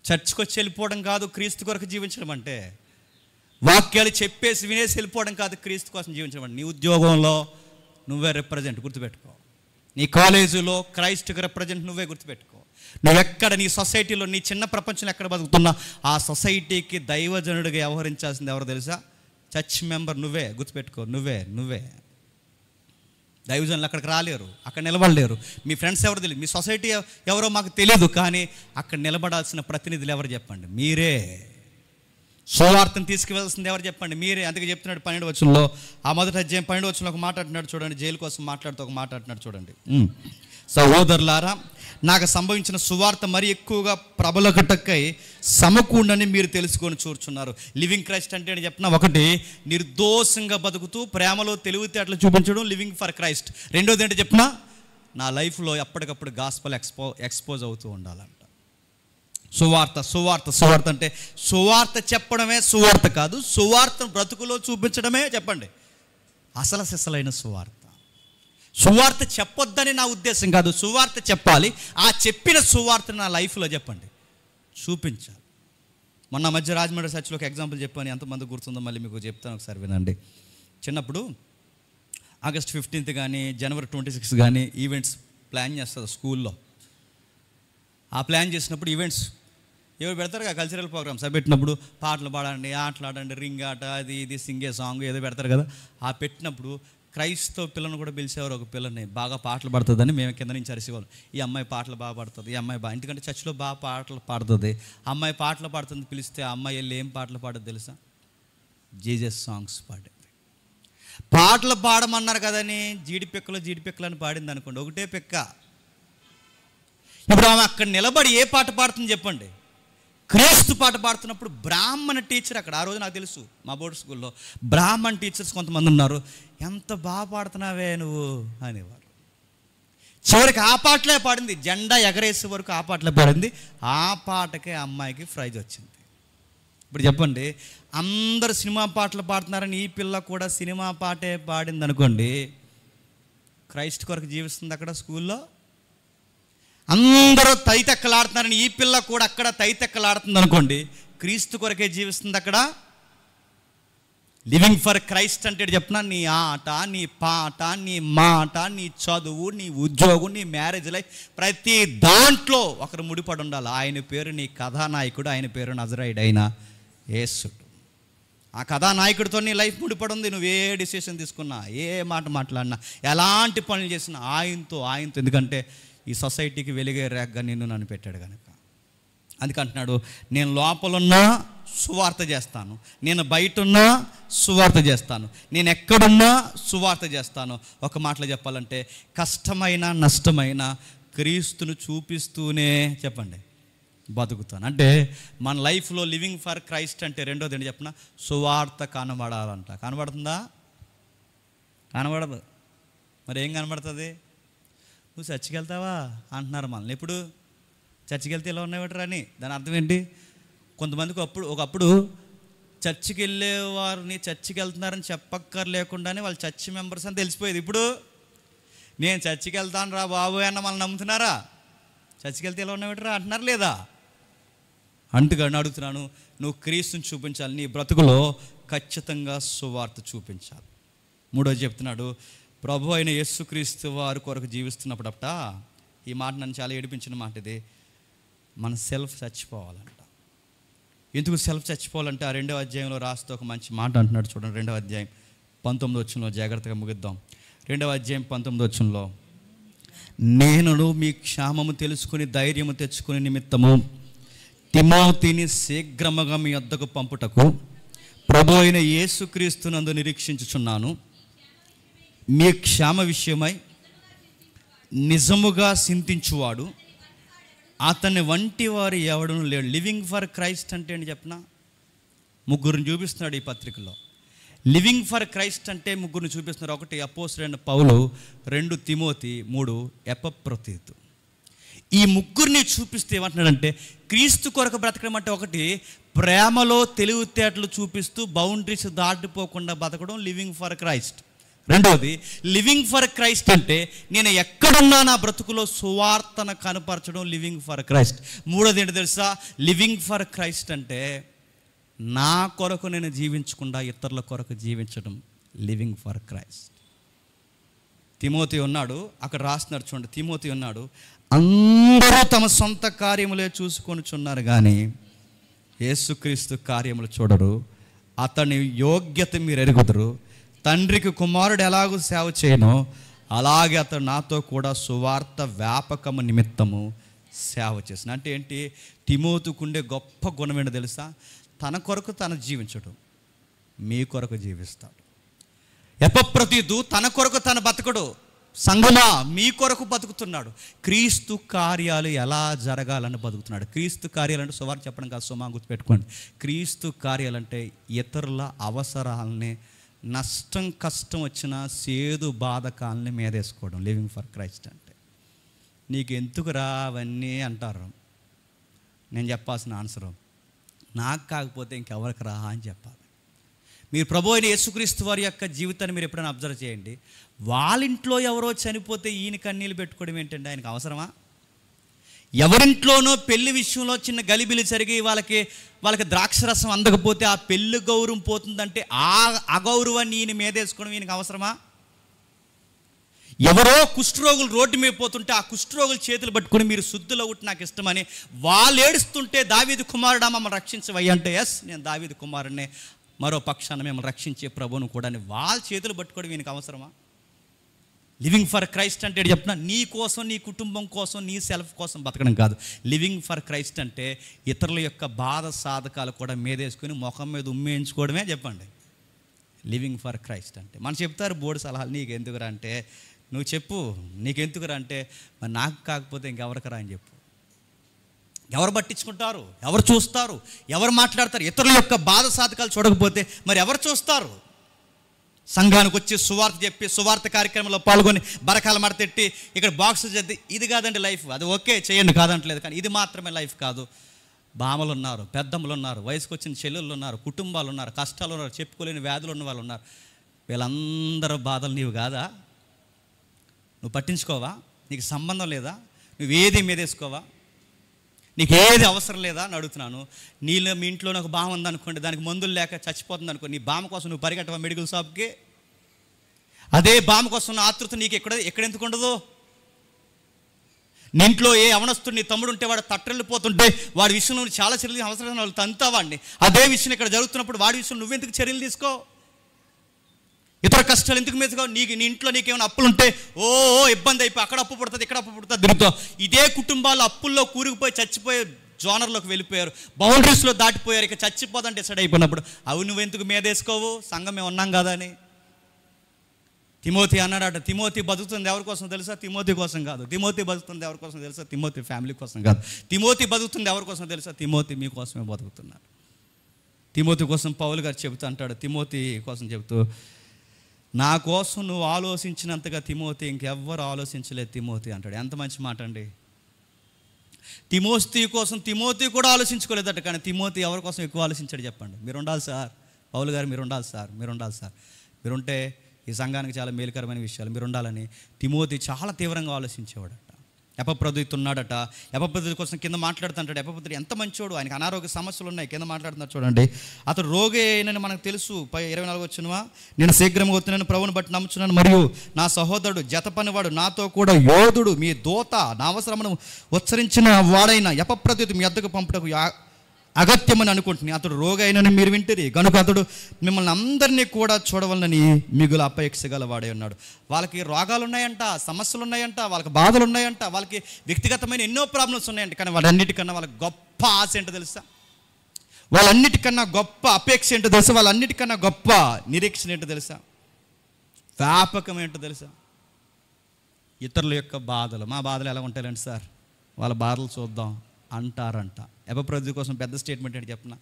చర్చ్కి వచ్చి వెళ్ళిపోవడం కాదు క్రీస్తు కొరకు జీవించడం అంటే, వాక్యాలు చెప్పేసి వినేసి వెళ్ళిపోవడం కాదు క్రీస్తు కోసం జీవించడం అంటే. నీ ఉద్యోగంలో నువ్వే రిప్రజెంట్, గుర్తుపెట్టుకో. నీ కాలేజీలో క్రైస్ట్కి రిప్రజెంట్ నువ్వే, గుర్తుపెట్టుకో. నువ్వెక్కడ నీ సొసైటీలో నీ చిన్న ప్రపంచంలో ఎక్కడ బతుకుతున్నా ఆ సొసైటీకి దైవజనుడిగా వ్యవహరించాల్సింది ఎవరు తెలుసా? చర్చ్ మెంబర్ నువ్వే, గుర్తుపెట్టుకో. నువ్వే దైవజనులు అక్కడికి రాలేరు, అక్కడ నిలబడలేరు. మీ ఫ్రెండ్స్ ఎవరు తెలియదు, మీ సొసైటీ ఎవరో మాకు తెలియదు, కానీ అక్కడ నిలబడాల్సిన ప్రతినిధులు ఎవరు చెప్పండి? మీరే. సువార్తను తీసుకువెళ్లాల్సింది ఎవరు చెప్పండి? మీరే. అందుకే చెప్తున్నాడు 12వ వచనంలో, ఆ మొదటి అధ్యాయం 12వ వచనంలో ఒక మాట అంటున్నాడు చూడండి, జైలు కోసం మాట్లాడుతూ ఒక మాట అంటున్నాడు చూడండి. సహోదరులారా, నాకు సంభవించిన సువార్త మరి ఎక్కువగా ప్రబలకటకై సమకూడని మీరు తెలుసుకొని చూర్చున్నారు. లివింగ్ క్రైస్ట్ అంటే అని చెప్పిన, ఒకటి నిర్దోషంగా బతుకుతూ ప్రేమలో తెలివితేటలు చూపించడం, లివింగ్ ఫర్ క్రైస్ట్. రెండోది ఏంటో చెప్పిన, నా లైఫ్లో ఎప్పటికప్పుడు గాస్పల్ ఎక్స్పోజ్ అవుతూ ఉండాలంట. సువార్త అంటే సువార్త చెప్పడమే సువార్త కాదు, సువార్తను బ్రతుకులో చూపించడమే చెప్పండి అసలు సిసలైన సువార్త. సువార్త చెప్పొద్దని నా ఉద్దేశం కాదు, సువార్త చెప్పాలి. ఆ చెప్పిన సువార్త నా లైఫ్లో చెప్పండి చూపించాలి. మొన్న మధ్య రాజమండ్రి చర్చ్లో ఒక ఎగ్జాంపుల్ చెప్పాను, ఎంతమంది గుర్తుందో మళ్ళీ మీకు చెప్తాను, ఒకసారి వినండి. చిన్నప్పుడు ఆగస్ట్ 15th కానీ జనవరి 26 కానీ ఈవెంట్స్ ప్లాన్ చేస్తారు స్కూల్లో. ఆ ప్లాన్ చేసినప్పుడు ఈవెంట్స్ ఏవో పెడతారు కదా, కల్చరల్ ప్రోగ్రామ్స్ అవి పెట్టినప్పుడు పాటలు పాడండి, ఆటలాడండి, రింగ్ ఆట, అది ఇది సింగే సాంగ్ ఏదో పెడతారు కదా. ఆ పెట్టినప్పుడు క్రైస్తవ పిల్లని కూడా పిలిచేవారు. ఒక పిల్లని బాగా పాటలు పాడుతుందని మేము కింద నుంచి అరిసేవాళ్ళం. ఈ అమ్మాయి పాటలు బాగా పాడుతుంది, ఈ అమ్మాయి బాగా, ఎందుకంటే చర్చిలో బాగా పాటలు పాడుతుంది. అమ్మాయి పాటలు పాడుతుంది పిలిస్తే ఆ అమ్మాయి వెళ్ళి ఏం పాటలు పాడదు తెలుసా? జీజస్ సాంగ్స్ పాడేది. పాటలు పాడమన్నారు కదని జీడిపిక్కలు అని పాడింది అనుకోండి, ఒకటే పిక్క. ఇప్పుడు ఆమె అక్కడ నిలబడి ఏ పాట పాడుతుంది చెప్పండి? క్రీస్తు పాట పాడుతున్నప్పుడు బ్రాహ్మణ టీచర్ అక్కడ, ఆ రోజు నాకు తెలుసు మా బోర్డు స్కూల్లో బ్రాహ్మణ టీచర్స్ కొంతమంది ఉన్నారు. ఎంత బాగా పాడుతున్నావే నువ్వు అనేవారు. చివరికి ఆ పాటలే పాడింది, జెండా ఎగరేసే వరకు ఆ పాటలే పాడింది. ఆ పాటకే అమ్మాయికి ప్రైజ్ వచ్చింది. ఇప్పుడు చెప్పండి, అందరు సినిమా పాటలు పాడుతున్నారని ఈ పిల్ల కూడా సినిమా పాటే పాడింది అనుకోండి, క్రైస్ట్ కొరకు జీవిస్తుంది అక్కడ స్కూల్లో. అందరూ తైతెక్కలాడుతున్నారని ఈ పిల్ల కూడా అక్కడ తైతెక్కలాడుతుంది అనుకోండి, క్రీస్తు కొరకే జీవిస్తుంది అక్కడ. లివింగ్ ఫర్ క్రైస్ట్ అంటే చెప్తున్నా, నీ ఆట, నీ పాట, నీ మాట, నీ చదువు, నీ ఉద్యోగం, నీ మ్యారేజ్ లైఫ్, ప్రతి దాంట్లో ఒకరు ముడిపడి ఉండాలి. ఆయన పేరు నీ కథానాయకుడు, ఆయన పేరు నజరేయుడు అయిన యేసుడు. ఆ కథానాయకుడితో నీ లైఫ్ ముడిపడి ఉంది. నువ్వు ఏ డిసిషన్ తీసుకున్నా, ఏ మాట మాట్లాడినా, ఎలాంటి పనులు చేసినా ఆయనతో. ఎందుకంటే ఈ సొసైటీకి వెలిగే రేగ్గా నన్ను పెట్టాడు కనుక. అందుకంటున్నాడు, నేను లోపలున్నా సువార్త చేస్తాను, నేను బయట ఉన్నా సువార్త చేస్తాను, నేను ఎక్కడున్నా సువార్త చేస్తాను. ఒక మాటలో చెప్పాలంటే కష్టమైన నష్టమైన క్రీస్తును చూపిస్తూనే చెప్పండి బతుకుతాను. అంటే మన లైఫ్లో లివింగ్ ఫర్ క్రైస్ట్ అంటే రెండోది ఏంటి చెప్పిన? సువార్త కనబడాలంట. కనబడుతుందా? కనబడదు. మరి ఏం కనబడుతుంది? నువ్వు చర్చికి వెళ్తావా అంటున్నారు మనల్ని. ఎప్పుడు చర్చికి వెళ్తే ఇలా ఉన్నాయట అని దాని అర్థం ఏంటి? కొంతమందికి ఒకప్పుడు చర్చికి వెళ్ళేవారిని చర్చికి వెళ్తున్నారని చెప్పక్కర్లేకుండానే వాళ్ళు చర్చి మెంబర్స్ అని తెలిసిపోయేది. ఇప్పుడు నేను చర్చికి వెళ్తాను రా బాబు అన్న మనల్ని నమ్ముతున్నారా? చర్చికి వెళ్తే ఇలా ఉన్నాయటరా అంటున్నారు లేదా? అంటుగాని అడుగుతున్నాను, నువ్వు క్రీస్తుని చూపించాలి, నీ బ్రతుకులో ఖచ్చితంగా సువార్త చూపించాలి. మూడోది చెప్తున్నాడు, ప్రభు అయిన యేసుక్రీస్తు వారి కొరకు జీవిస్తున్నప్పుడట, ఈ మాట నన్ను చాలా ఏడిపించిన మాట ఇది, మన సెల్ఫ్ చచ్చిపోవాలంట. ఎందుకు సెల్ఫ్ చచ్చిపోవాలంటే ఆ 2వ అధ్యాయంలో రాస్తూ ఒక మంచి మాట అంటున్నాడు. చూడండి, 2వ అధ్యాయం 19వ వచనంలో, జాగ్రత్తగా ముగిద్దాం. 2వ అధ్యాయం 19వ వచనంలో, నేను మీ క్షేమము తెలుసుకుని ధైర్యము తెచ్చుకునే నిమిత్తము తిమోతిని శీఘ్రముగా మీ వద్దకు పంపుటకు ప్రభు అయిన యేసుక్రీస్తునందు నిరీక్షించుచున్నాను. మీ క్షేమ విషయమై నిజముగా చింతించువాడు అతని వంటి వారు ఎవడను లేడు. లివింగ్ ఫర్ క్రైస్ట్ అంటే ఏంటి చెప్పిన? ముగ్గురిని చూపిస్తున్నాడు ఈ పత్రికలో. లివింగ్ ఫర్ క్రైస్ట్ అంటే ముగ్గురిని చూపిస్తున్నారు. 1 అపోస్తలుడైన పౌలు, 2 తిమోతి, 3 ఎపఫ్రొదితు. ఈ ముగ్గురిని చూపిస్తే ఏమంటున్నాడంటే, క్రీస్తు కొరకు బ్రతకడం అంటే ఒకటి, ప్రేమలో తెలివితేటలు చూపిస్తూ బౌండరీస్ దాటిపోకుండా బతకడం లివింగ్ ఫర్ క్రైస్ట్. రెండోది, లివింగ్ ఫర్ క్రైస్ట్ అంటే నేను ఎక్కడున్నా నా బ్రతుకులో సువార్తను కనపరచడం లివింగ్ ఫర్ క్రైస్ట్. మూడోది ఏంటి తెలుసా? లివింగ్ ఫర్ క్రైస్ట్ అంటే నా కొరకు నేను జీవించకుండా ఇతరుల కొరకు జీవించడం లివింగ్ ఫర్ క్రైస్ట్. తిమోతి ఉన్నాడు, అక్కడ రాస్తున్నాడు చూడండి. తిమోతి ఉన్నాడు, అందరూ తమ సొంత కార్యములే చూసుకొనిచున్నారు కానీ యేసుక్రీస్తు కార్యములు చూడరు. అతని యోగ్యత మీరు ఎరుగుదురు. తండ్రికి కుమారుడు ఎలాగూ సేవ చేయనో అలాగే అతను నాతో కూడా సువార్త వ్యాపకము నిమిత్తము సేవ చేసిన. అంటే ఏంటి? తిమోతికుండే గొప్ప గుణం ఏంటో తెలుసా? తన కొరకు తను జీవించడం, మీ కొరకు జీవిస్తాడు. ఎపఫ్రొదితు తన కొరకు తన బతకడు, సంఘమా మీ కొరకు బతుకుతున్నాడు. క్రీస్తు కార్యాలు ఎలా జరగాలని బతుకుతున్నాడు. క్రీస్తు కార్యాలంటే సువార్త చెప్పడం కాదు, సుమా గుర్తుపెట్టుకోండి. క్రీస్తు కార్యాలంటే ఇతరుల అవసరాలని, నష్టం కష్టం వచ్చిన సేదు బాధకాలని మీదేసుకోవడం లివింగ్ ఫర్ క్రైస్ట్ అంటే. నీకు ఎందుకురా అవన్నీ అంటారు. నేను చెప్పాల్సిన ఆన్సరు, నాకు కాకపోతే ఇంకెవరికి రా అని చెప్పాలి. మీరు ప్రభు అయిన యేసుక్రీస్తు వారి యొక్క జీవితాన్ని మీరు ఎప్పుడైనా అబ్జర్వ్ చేయండి. వాళ్ళ ఇంట్లో ఎవరో చనిపోతే ఈయన కన్నీళ్ళు పెట్టుకోవడం ఏంటంటే ఆయనకు అవసరమా? ఎవరింట్లోనో పెళ్లి విషయంలో చిన్న గలిబిలి జరిగి వాళ్ళకి ద్రాక్షరసం అందకపోతే ఆ పెళ్లి గౌరవం పోతుందంటే ఆ అగౌరవాన్ని ఈయన మీదేసుకోవడం ఈయనకు అవసరమా? ఎవరో కుష్ఠరోగులు రోడ్డు మీద పోతుంటే ఆ కుష్ఠరోగులు చేతులు పట్టుకుని మీరు శుద్ధులు ఒకటి నాకు ఇష్టమని వాళ్ళు ఏడుస్తుంటే దావీదు కుమారుడా మమ్మల్ని రక్షించవయ్య అంటే, ఎస్ నేను దావీదు కుమారుడిని, మరో పక్షాన మిమ్మల్ని రక్షించే ప్రభువును కూడా వాళ్ళ చేతులు పట్టుకోవడం వీనికి అవసరమా? లివింగ్ ఫర్ క్రైస్ట్ అంటే చెప్తున్నా, నీ కోసం, నీ కుటుంబం కోసం, నీ సెల్ఫ్ కోసం బతకడం కాదు. లివింగ్ ఫర్ క్రైస్ట్ అంటే ఇతరుల యొక్క బాధ సాధకాలు కూడా మీదేసుకుని ముఖం మీద ఉమ్మేయించుకోవడమే చెప్పండి లివింగ్ ఫర్ క్రైస్ట్ అంటే. మనం చెప్తారు బోర్డు సలహాలు, నీకు ఎందుకురా అంటే, నువ్వు చెప్పు నీకెందుకురా అంటే, మరి నాకు కాకపోతే ఇంకెవరికరా అని చెప్పు. ఎవరు పట్టించుకుంటారు? ఎవరు చూస్తారు? ఎవరు మాట్లాడతారు? ఇతరుల యొక్క బాధ సాధకాలు చూడకపోతే మరి ఎవరు చూస్తారు? సంఘానికి వచ్చి సువార్త చెప్పి సువార్త కార్యక్రమంలో పాల్గొని బరకాల మడతెట్టి ఇక్కడ బాక్స్ చేద్ది, ఇది కాదండి లైఫ్. అది ఓకే చేయండి, కాదంటలేదు, కానీ ఇది మాత్రమే లైఫ్ కాదు. బామలు ఉన్నారు, పెద్దమ్మలు ఉన్నారు, వయసుకు వచ్చిన చెల్లెళ్ళు ఉన్నారు, కుటుంబాలు ఉన్నారు, కష్టాలు ఉన్నారు, చెప్పుకోలేని వ్యాధులు ఉన్న వాళ్ళు ఉన్నారు. వీళ్ళందరూ బాధలు నీవు కాదా? నువ్వు పట్టించుకోవా? నీకు సంబంధం లేదా? నువ్వేది మీదేసుకోవా? నీకు ఏది అవసరం లేదా అని అడుగుతున్నాను. నీళ్ళు మీ ఇంట్లో ఒక బామ ఉందనుకోండి, దానికి మందులు లేక చచ్చిపోతుంది అనుకో, నీ బామ కోసం నువ్వు పరిగెట్టవా మెడికల్ షాప్కి? అదే బామ కోసం ఉన్న ఆతృత నీకు ఎక్కడెందుకు ఉండదు? నీ ఇంట్లో ఏ అవనస్తుడు నీ తమ్ముడు ఉంటే వాడు తట్టెళ్ళిపోతుంటే వాడి విషయంలో చాలా చర్యలు అవసరం వాళ్ళు తంతా వాడిని. అదే విషయం ఇక్కడ జరుగుతున్నప్పుడు వాడి విషయంలో నువ్వెందుకు చర్యలు తీసుకో? ఇతర కష్టాలు ఎందుకు మీదుగా? నీ ఇంట్లో నీకేమైనా అప్పులుంటే ఓ ఇబ్బంది అయిపోయి అక్కడ అప్పు పుడుతుంది, ఇక్కడ అప్పు పుడుతుంది తిరుగుతావు. ఇదే కుటుంబాలు అప్పుల్లో కూరుకుపోయి చచ్చిపోయే జోనర్లోకి వెళ్ళిపోయారు, బౌండరీస్లో దాటిపోయారు, ఇక చచ్చిపోదంటే డిసైడ్ అయిపోయినప్పుడు అవి నువ్వెందుకు మీదేసుకోవు? సంఘం మేము ఉన్నాం కదా అని. తిమోతి అన్నాడట, తిమోతి బతుకుతుంది ఎవరి కోసం తెలుసా? తిమోతి కోసం కాదు. తిమోతి బతుకుతుంది ఎవరి కోసం తెలుసా? తిమోతి ఫ్యామిలీ కోసం కాదు. తిమోతి బతుకుతుంది ఎవరి కోసం తెలుసా? తిమోతి మీ కోసమే బతుకుతున్నారు. తిమోతి కోసం పౌలు గారు చెబుతూ అంటాడు, తిమోతి కోసం చెబుతూ, నా కోసం నువ్వు ఆలోచించినంతగా తిమోతి ఇంకెవ్వరు ఆలోచించలేదు తిమోతి అంటాడు. ఎంత మంచి మాట అండి. తిమోతి కోసం తిమోతి కూడా ఆలోచించుకోలేదట, కానీ తిమోతి ఎవరి కోసం ఎక్కువ ఆలోచించాడు చెప్పండి? మీరు ఉండాలి సార్, పౌలు గారు మీరు ఉండాలి సార్, మీరు ఉండాలి సార్, మీరుంటే ఈ సంఘానికి చాలా మేలుకరమైన విషయాలు మీరు ఉండాలని తిమోతి చాలా తీవ్రంగా ఆలోచించేవాడట. ఎపఫ్రొదితు ఉన్నాడట, ఎపఫ్రొదితు కోసం కింద మాట్లాడుతుంటాడు. ఎపఫ్రొదితు ఎంత మంచోడు, ఆయనకి అనారోగ్య సమస్యలు ఉన్నాయి, కింద మాట్లాడుతున్నారు చూడండి. అతడు రోగి అయినని మనకు తెలుసు. 24 వచ్చినవా, నేను శీఘ్రంగా వస్తున్నాను, ప్రభువుని బట్టి నమ్ముచున్నాను, మరియు నా సహోదరుడు జత పనివాడు నాతో కూడా యోధుడు మీ దూత నా అవసరమును ఉచ్చరించిన వాడైన ఎపఫ్రొదితు మీ వద్దకు పంపుటకు అగత్యమని అనుకుంటున్నాను. అతడు రోగి అయినని మీరు వింటిరి కనుక అతడు మిమ్మల్ని అందరినీ కూడా చూడవలనని మిగులు అపేక్ష గల వాడే ఉన్నాడు. వాళ్ళకి రోగాలు ఉన్నాయంట, సమస్యలు ఉన్నాయంట, వాళ్ళకి బాధలు ఉన్నాయంట, వాళ్ళకి వ్యక్తిగతమైన ఎన్నో ప్రాబ్లమ్స్ ఉన్నాయంట, కానీ వాళ్ళన్నిటికన్నా వాళ్ళకి గొప్ప ఆశ ఏంటో తెలుసా? వాళ్ళన్నిటికన్నా గొప్ప అపేక్ష ఏంటో తెలుసా? వాళ్ళన్నిటికన్నా గొప్ప నిరీక్షణ ఏంటో తెలుసా? వ్యాపకం ఏంటో తెలుసా? ఇతరుల యొక్క బాధలు. మా బాధలు ఎలా ఉంటాయండి సార్, వాళ్ళ బాధలు చూద్దాం అంటారంట. ఎపఫ్రొదితు కోసం పెద్ద స్టేట్మెంట్ ఏంటి చెప్పిన?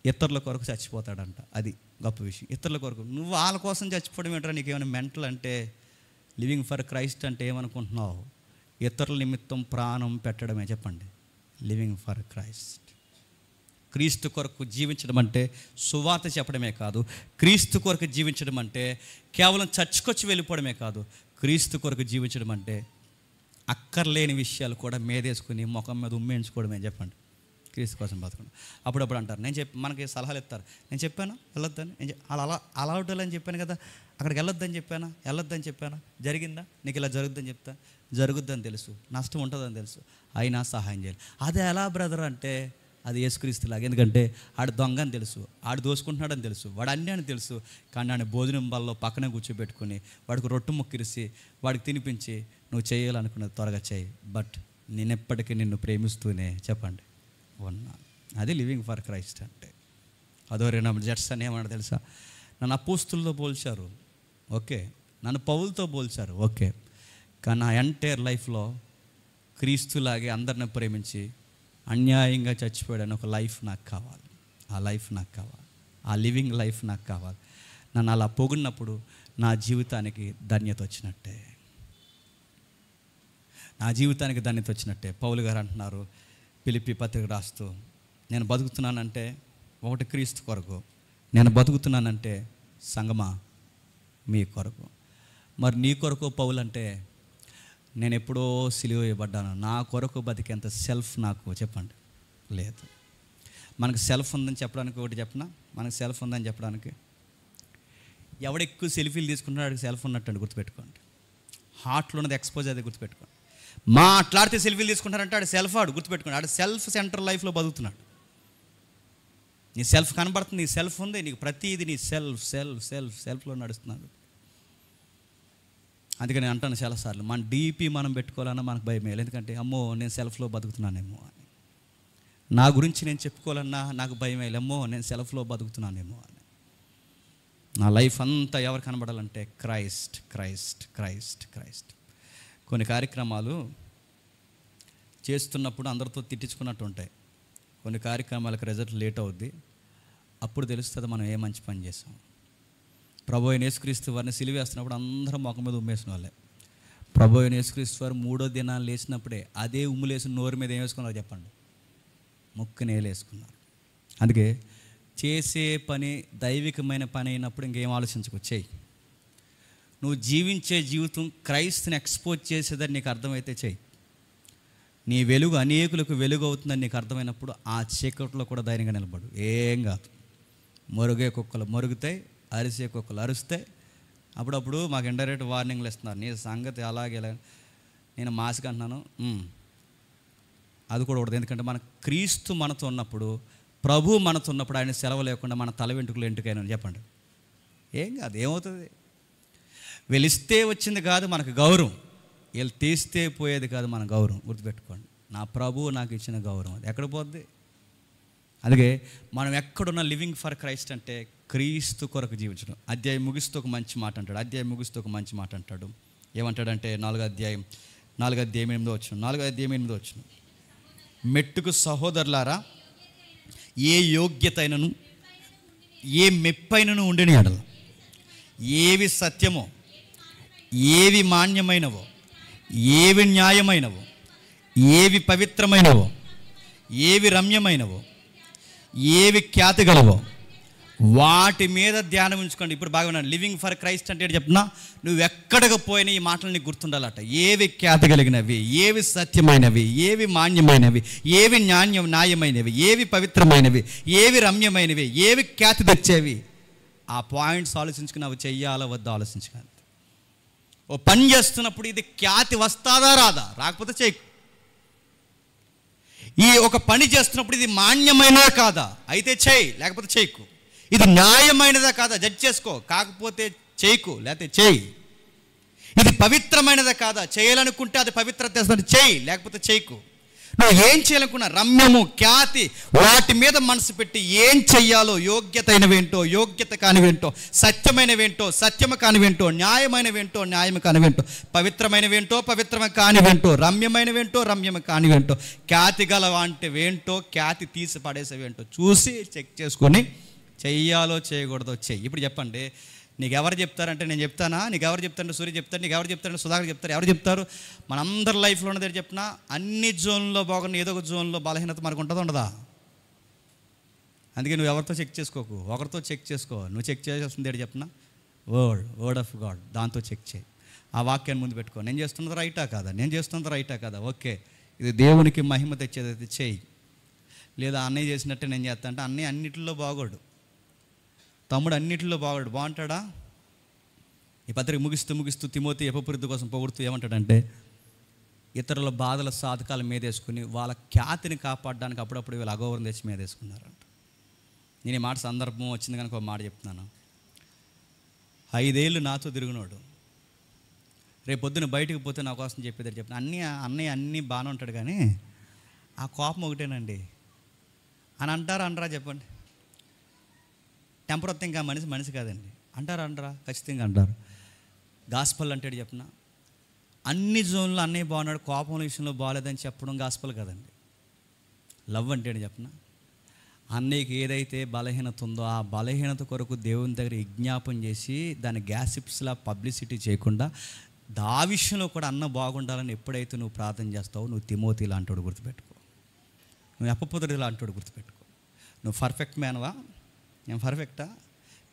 ఇతరుల కొరకు చచ్చిపోతాడంట. అది గొప్ప విషయం. ఇతరుల కొరకు. నువ్వు వాళ్ళ కోసం చచ్చిపోవడం ఏంటో? నీకేమైనా మెంటల్ అంటే? లివింగ్ ఫర్ క్రైస్ట్ అంటే ఏమనుకుంటున్నావు? ఇతరుల నిమిత్తం ప్రాణం పెట్టడమే చెప్పండి లివింగ్ ఫర్ క్రైస్ట్. క్రీస్తు కొరకు జీవించడం అంటే సువార్త చెప్పడమే కాదు. క్రీస్తు కొరకు జీవించడం అంటే కేవలం చర్చ్కొచ్చి వెళ్ళిపోవడమే కాదు. క్రీస్తు కొరకు జీవించడం అంటే అక్కర్లేని విషయాలు కూడా మేదేసుకుని ముఖం మీద ఉమ్మేయించుకోవడమే చెప్పండి క్రీస్తు కోసం బతకడం. అప్పుడప్పుడు అంటారు, మనకి సలహాలు ఇస్తారు, నేను చెప్పాను వెళ్ళొద్దని, అలా అని చెప్పాను కదా, అక్కడికి వెళ్ళొద్దని చెప్పానా, జరిగిందా? నీకు ఇలా జరుగుద్దని చెప్తా, జరుగుద్దని తెలుసు, నష్టం ఉంటుందని తెలుసు, అయినా సహాయం చేయాలి. అదే ఎలా బ్రదర్ అంటే అది యేసుక్రీస్తులాగా. ఎందుకంటే ఆడు దొంగ అని తెలుసు, ఆడు దోసుకుంటున్నాడని తెలుసు, వాడు అన్నీ అని తెలుసు, కానీ ఆయన భోజనం బల్లో పక్కనే కూర్చోబెట్టుకుని వాడికి రొట్టు ముక్కిరిసి వాడికి తినిపించి నువ్వు చేయాలనుకున్నది త్వరగా చేయి, బట్ నేను ఎప్పటికీ నిన్ను ప్రేమిస్తూనే చెప్పండి ఉన్నా. అది లివింగ్ ఫర్ క్రైస్ట్ అంటే. అదోరేనా జడ్సన్ ఏమన్నా తెలుసా? నన్ను అపోస్తులతో పోల్చారు, ఓకే, నన్ను పౌలుతో పోల్చారు, ఓకే, కానీ నా ఎంటైర్ లైఫ్లో క్రీస్తులాగే అందరిని ప్రేమించి అన్యాయంగా చచ్చిపోయాడని ఒక లైఫ్ నాకు కావాలి. ఆ లైఫ్ నాకు కావాలి, ఆ లివింగ్ లైఫ్ నాకు కావాలి. నన్ను అలా పొగిడినప్పుడు నా జీవితానికి ధన్యత వచ్చినట్టే, నా జీవితానికి ధన్యత వచ్చినట్టే. పౌలు గారు అంటున్నారు ఫిలిప్పీ పత్రిక రాస్తూ, నేను బతుకుతున్నానంటే ఒకటి క్రీస్తు కొరకు, నేను బతుకుతున్నానంటే సంగమా మీ కొరకు. మరి నీ కొరకు పౌలు అంటే నేను ఎప్పుడో సిలువ వేయబడ్డాను, నా కొరకు బతికేంత సెల్ఫ్ నాకు చెప్పండి లేదు. మనకు సెల్ఫ్ ఉందని చెప్పడానికి ఒకటి చెప్పనా? మనకు సెల్ఫ్ ఉందని చెప్పడానికి ఎవడు ఎక్కువ సెల్ఫీలు తీసుకుంటున్నాడు వాడికి సెల్ఫ్ ఉన్నట్టు గుర్తుపెట్టుకోండి. హార్ట్లో ఉన్నది ఎక్స్పోజ్ అది గుర్తుపెట్టుకోండి. మాట్లాడితే సెల్ఫీలు తీసుకుంటారంటే ఆడు సెల్ఫ్, ఆడు గుర్తుపెట్టుకోండి, ఆడు సెల్ఫ్ సెంటర్ లైఫ్లో బతుకుతున్నాడు. నీ సెల్ఫ్ కనబడుతుంది, నీ సెల్ఫ్ ఉంది, నీకు ప్రతిదీ నీ సెల్ఫ్లో నడుస్తున్నాడు. అందుకని నేను అంటాను చాలాసార్లు, మన డీపీ మనం పెట్టుకోవాలన్నా మనకు భయం వేయాలి. ఎందుకంటే అమ్మో నేను సెల్ఫ్లో బతుకుతున్నానేమో అని. నా గురించి నేను చెప్పుకోవాలన్నా నాకు భయం వేయాలి, అమ్మో నేను సెల్ఫ్లో బతుకుతున్నానేమో అని. నా లైఫ్ అంతా ఎవరు కనబడాలంటే క్రైస్ట్ క్రైస్ట్ క్రైస్ట్ క్రైస్ట్. కొన్ని కార్యక్రమాలు చేస్తున్నప్పుడు అందరితో తిట్టించుకున్నట్టు ఉంటాయి. కొన్ని కార్యక్రమాలకు రిజల్ట్ లేట్ అవుద్ది. అప్పుడు తెలుస్తుంది మనం ఏ మంచి పని చేసాం. ప్రభు అయిన యేసుక్రీస్తు వారిని సిలువేస్తున్నప్పుడు అందరం మొఖం మీద ఉమ్మేసిన వాళ్ళే. ప్రభు అయిన యేసుక్రీస్తు వారు 3వ దినాలు లేచినప్పుడే అదే ఉమ్ములేసిన నోరు మీద ఏం వేసుకున్నారు చెప్పండి? ముక్కు నేలు వేసుకున్నారు. అందుకే చేసే పని దైవికమైన పని అయినప్పుడు ఇంకేం ఆలోచించుకో, చెయ్యి. నువ్వు జీవించే జీవితం క్రైస్తుని ఎక్స్పోజ్ చేసేదని నీకు అర్థమైతే చెయ్యి. నీ వెలుగు అనేకులకు వెలుగు అవుతుందని నీకు అర్థమైనప్పుడు ఆ చీకట్లో కూడా ధైర్యంగా నిలబడు. ఏం కాదు, మరుగే కుక్కలు మరుగుతాయి, అరిసే కుక్కలు అరుస్తాయి. అప్పుడప్పుడు మాకు ఇండైరెక్ట్ వార్నింగ్లు ఇస్తున్నారు, నీ సంగతి అలాగే. నేను మాసిక అంటున్నాను, అది కూడా ఉండదు. ఎందుకంటే మన క్రీస్తు మనతో ఉన్నప్పుడు, ప్రభు మనతో ఉన్నప్పుడు ఆయన సెలవు లేకుండా మన తల వెంట్రుకలు ఎంటుకైనా చెప్పండి, ఏం కాదు, ఏమవుతుంది? వెలిస్తే వచ్చింది కాదు మనకు గౌరవం, వీళ్ళు తీస్తే పోయేది కాదు మన గౌరవం. గుర్తుపెట్టుకోండి, నా ప్రభువు నాకు ఇచ్చిన గౌరవం అది ఎక్కడ పోద్ది? అందుకే మనం ఎక్కడున్న లివింగ్ ఫర్ క్రైస్ట్ అంటే క్రీస్తు కొరకు జీవించడం. అధ్యాయం ముగిస్తూ ఒక మంచి మాట అంటాడు. ఏమంటాడంటే 4వ అధ్యాయం 8వ వచనం, మెట్టుకు సహోదరులారా, ఏ యోగ్యత అయినను ఏ మెప్పైనను ఉండిన ఎడల, ఏవి సత్యమో, ఏవి మాన్యమైనవో, ఏవి న్యాయమైనవో, ఏవి పవిత్రమైనవో, ఏవి రమ్యమైనవో, ఏవి ఖ్యాతి గలవో, వాటి మీద ధ్యానం ఉంచుకోండి. ఇప్పుడు బాగా లివింగ్ ఫర్ క్రైస్ట్ అంటే చెప్తున్నా, నువ్వు ఎక్కడికి పోయినా ఈ మాటలు నీకు గుర్తుండాలట. ఏవి ఖ్యాతి కలిగినవి, ఏవి సత్యమైనవి, ఏవి మాన్యమైనవి, ఏవి న్యాయమైనవి, ఏవి పవిత్రమైనవి, ఏవి రమ్యమైనవి, ఏవి ఖ్యాతి తెచ్చేవి, ఆ పాయింట్స్ ఆలోచించుకుని అవి చెయ్యాలో వద్దా ఆలోచించుకోండి. ఓ పని చేస్తున్నప్పుడు ఇది ఖ్యాతి వస్తాదా రాదా? రాకపోతే చెయ్యి. ఈ ఒక పని చేస్తున్నప్పుడు ఇది మాన్యమైనదా కాదా? అయితే చెయ్యి, లేకపోతే చేయకు. ఇది న్యాయమైనదా కాదా? జడ్జ్ చేసుకో, కాకపోతే చేయకు, లేకపోతే చేయి. ఇది పవిత్రమైనదా కాదా? చేయాలనుకుంటే అది పవిత్రత తెస్తుంది, చేయి, లేకపోతే చేయకు. నువ్వు ఏం చేయాలనుకున్నా, రమ్యము, ఖ్యాతి, వాటి మీద మనసు పెట్టి ఏం చెయ్యాలో, యోగ్యత అయినవేంటో, యోగ్యత కానివేంటో, సత్యమైనవేంటో, సత్యము కానివేంటో, న్యాయమైనవేంటో, న్యాయము కానివేంటో, పవిత్రమైనవేంటో, పవిత్రమ కానివేంటో, రమ్యమైనవేంటో, రమ్యము కానివేంటో, ఖ్యాతి గలవంటివేంటో, ఖ్యాతి తీసి పడేసేవేంటో చూసి చెక్ చేసుకొని చెయ్యాలో చేయకూడదో చెయ్యి. ఇప్పుడు చెప్పండి, నీకు ఎవరు చెప్తారంటే నేను చెప్తానా? నీకు ఎవరు చెప్తారంటే సూర్య చెప్తారు, నీకు ఎవరు చెప్తారంటే సుధాకర్ చెప్తారు, ఎవరు చెప్తారు? మనందరి లైఫ్లో ఉన్నది చెప్పినా, అన్ని జోన్లో బాగున్న ఏదో ఒక జోన్లో బలహీనత మనకు ఉంటుందా ఉండదా? అందుకే నువ్వు ఎవరితో చెక్ చేసుకోకు, ఒకరితో చెక్ చేసుకో. నువ్వు చెక్ చేయాల్సింది ఏంటి చెప్పినా? వర్డ్ ఆఫ్ గాడ్, దాంతో చెక్ చేయి. ఆ వాక్యాన్ని ముందు పెట్టుకో. నేను చేస్తున్నది రైటా కాదా? ఓకే, ఇది దేవునికి మహిమ తెచ్చేదైతే చేయి. లేదా అన్నయ్య చేసినట్టే నేను చేస్తా అంటే అన్నయ్య అన్నిటిలో బాగోడు, తమ్ముడు అన్నింటిలో బాగుంటాడా? ఈ పత్రిక ముగిస్తూ తిమోతి ఎపపురుద్దు కోసం పొగుడుతూ ఏమంటాడంటే, ఇతరుల బాధల సాధకాలు మీదేసుకుని వాళ్ళ ఖ్యాతిని కాపాడడానికి అప్పుడప్పుడు వీళ్ళు అగౌరవం తెచ్చి మీదేసుకున్నారంట. నేను ఈ మాట సందర్భం వచ్చింది కనుక ఒక మాట చెప్తున్నాను. 5 ఏళ్ళు నాతో తిరిగినోడు రేపు పొద్దున బయటకు పోతే నా కోసం చెప్పేది చెప్పిన అన్నయ్య అన్నీ బాగానే ఉంటాడు, కానీ ఆ కోపం ఒకటేనండి అని అనరా చెప్పండి. టెంపర్ వస్తే ఇంకా మనిషి కాదండి. అంటారా? ఖచ్చితంగా అంటారు. గాస్పల్ అంటే చెప్పిన అన్ని జోన్లో అన్నయ్య బాగున్నాడు, కోపం విషయంలో బాగాలేదని చెప్పడం గాస్పల్ కదండి. లవ్ అంటే చెప్పిన అన్నయ్యకి ఏదైతే బలహీనత ఉందో ఆ బలహీనత కొరకు దేవుని దగ్గర విజ్ఞాపం చేసి దాన్ని గ్యాసిప్స్లా పబ్లిసిటీ చేయకుండా ఆ విషయంలో కూడా అన్న బాగుండాలని ఎప్పుడైతే నువ్వు ప్రార్థన చేస్తావో, నువ్వు తిమోతి లాంటోడు గుర్తుపెట్టుకో, నువ్వు ఎప్పపుత్రుడు లాంటోడు గుర్తుపెట్టుకో. నువ్వు పర్ఫెక్ట్ మ్యాన్వా? నేను పర్ఫెక్టా?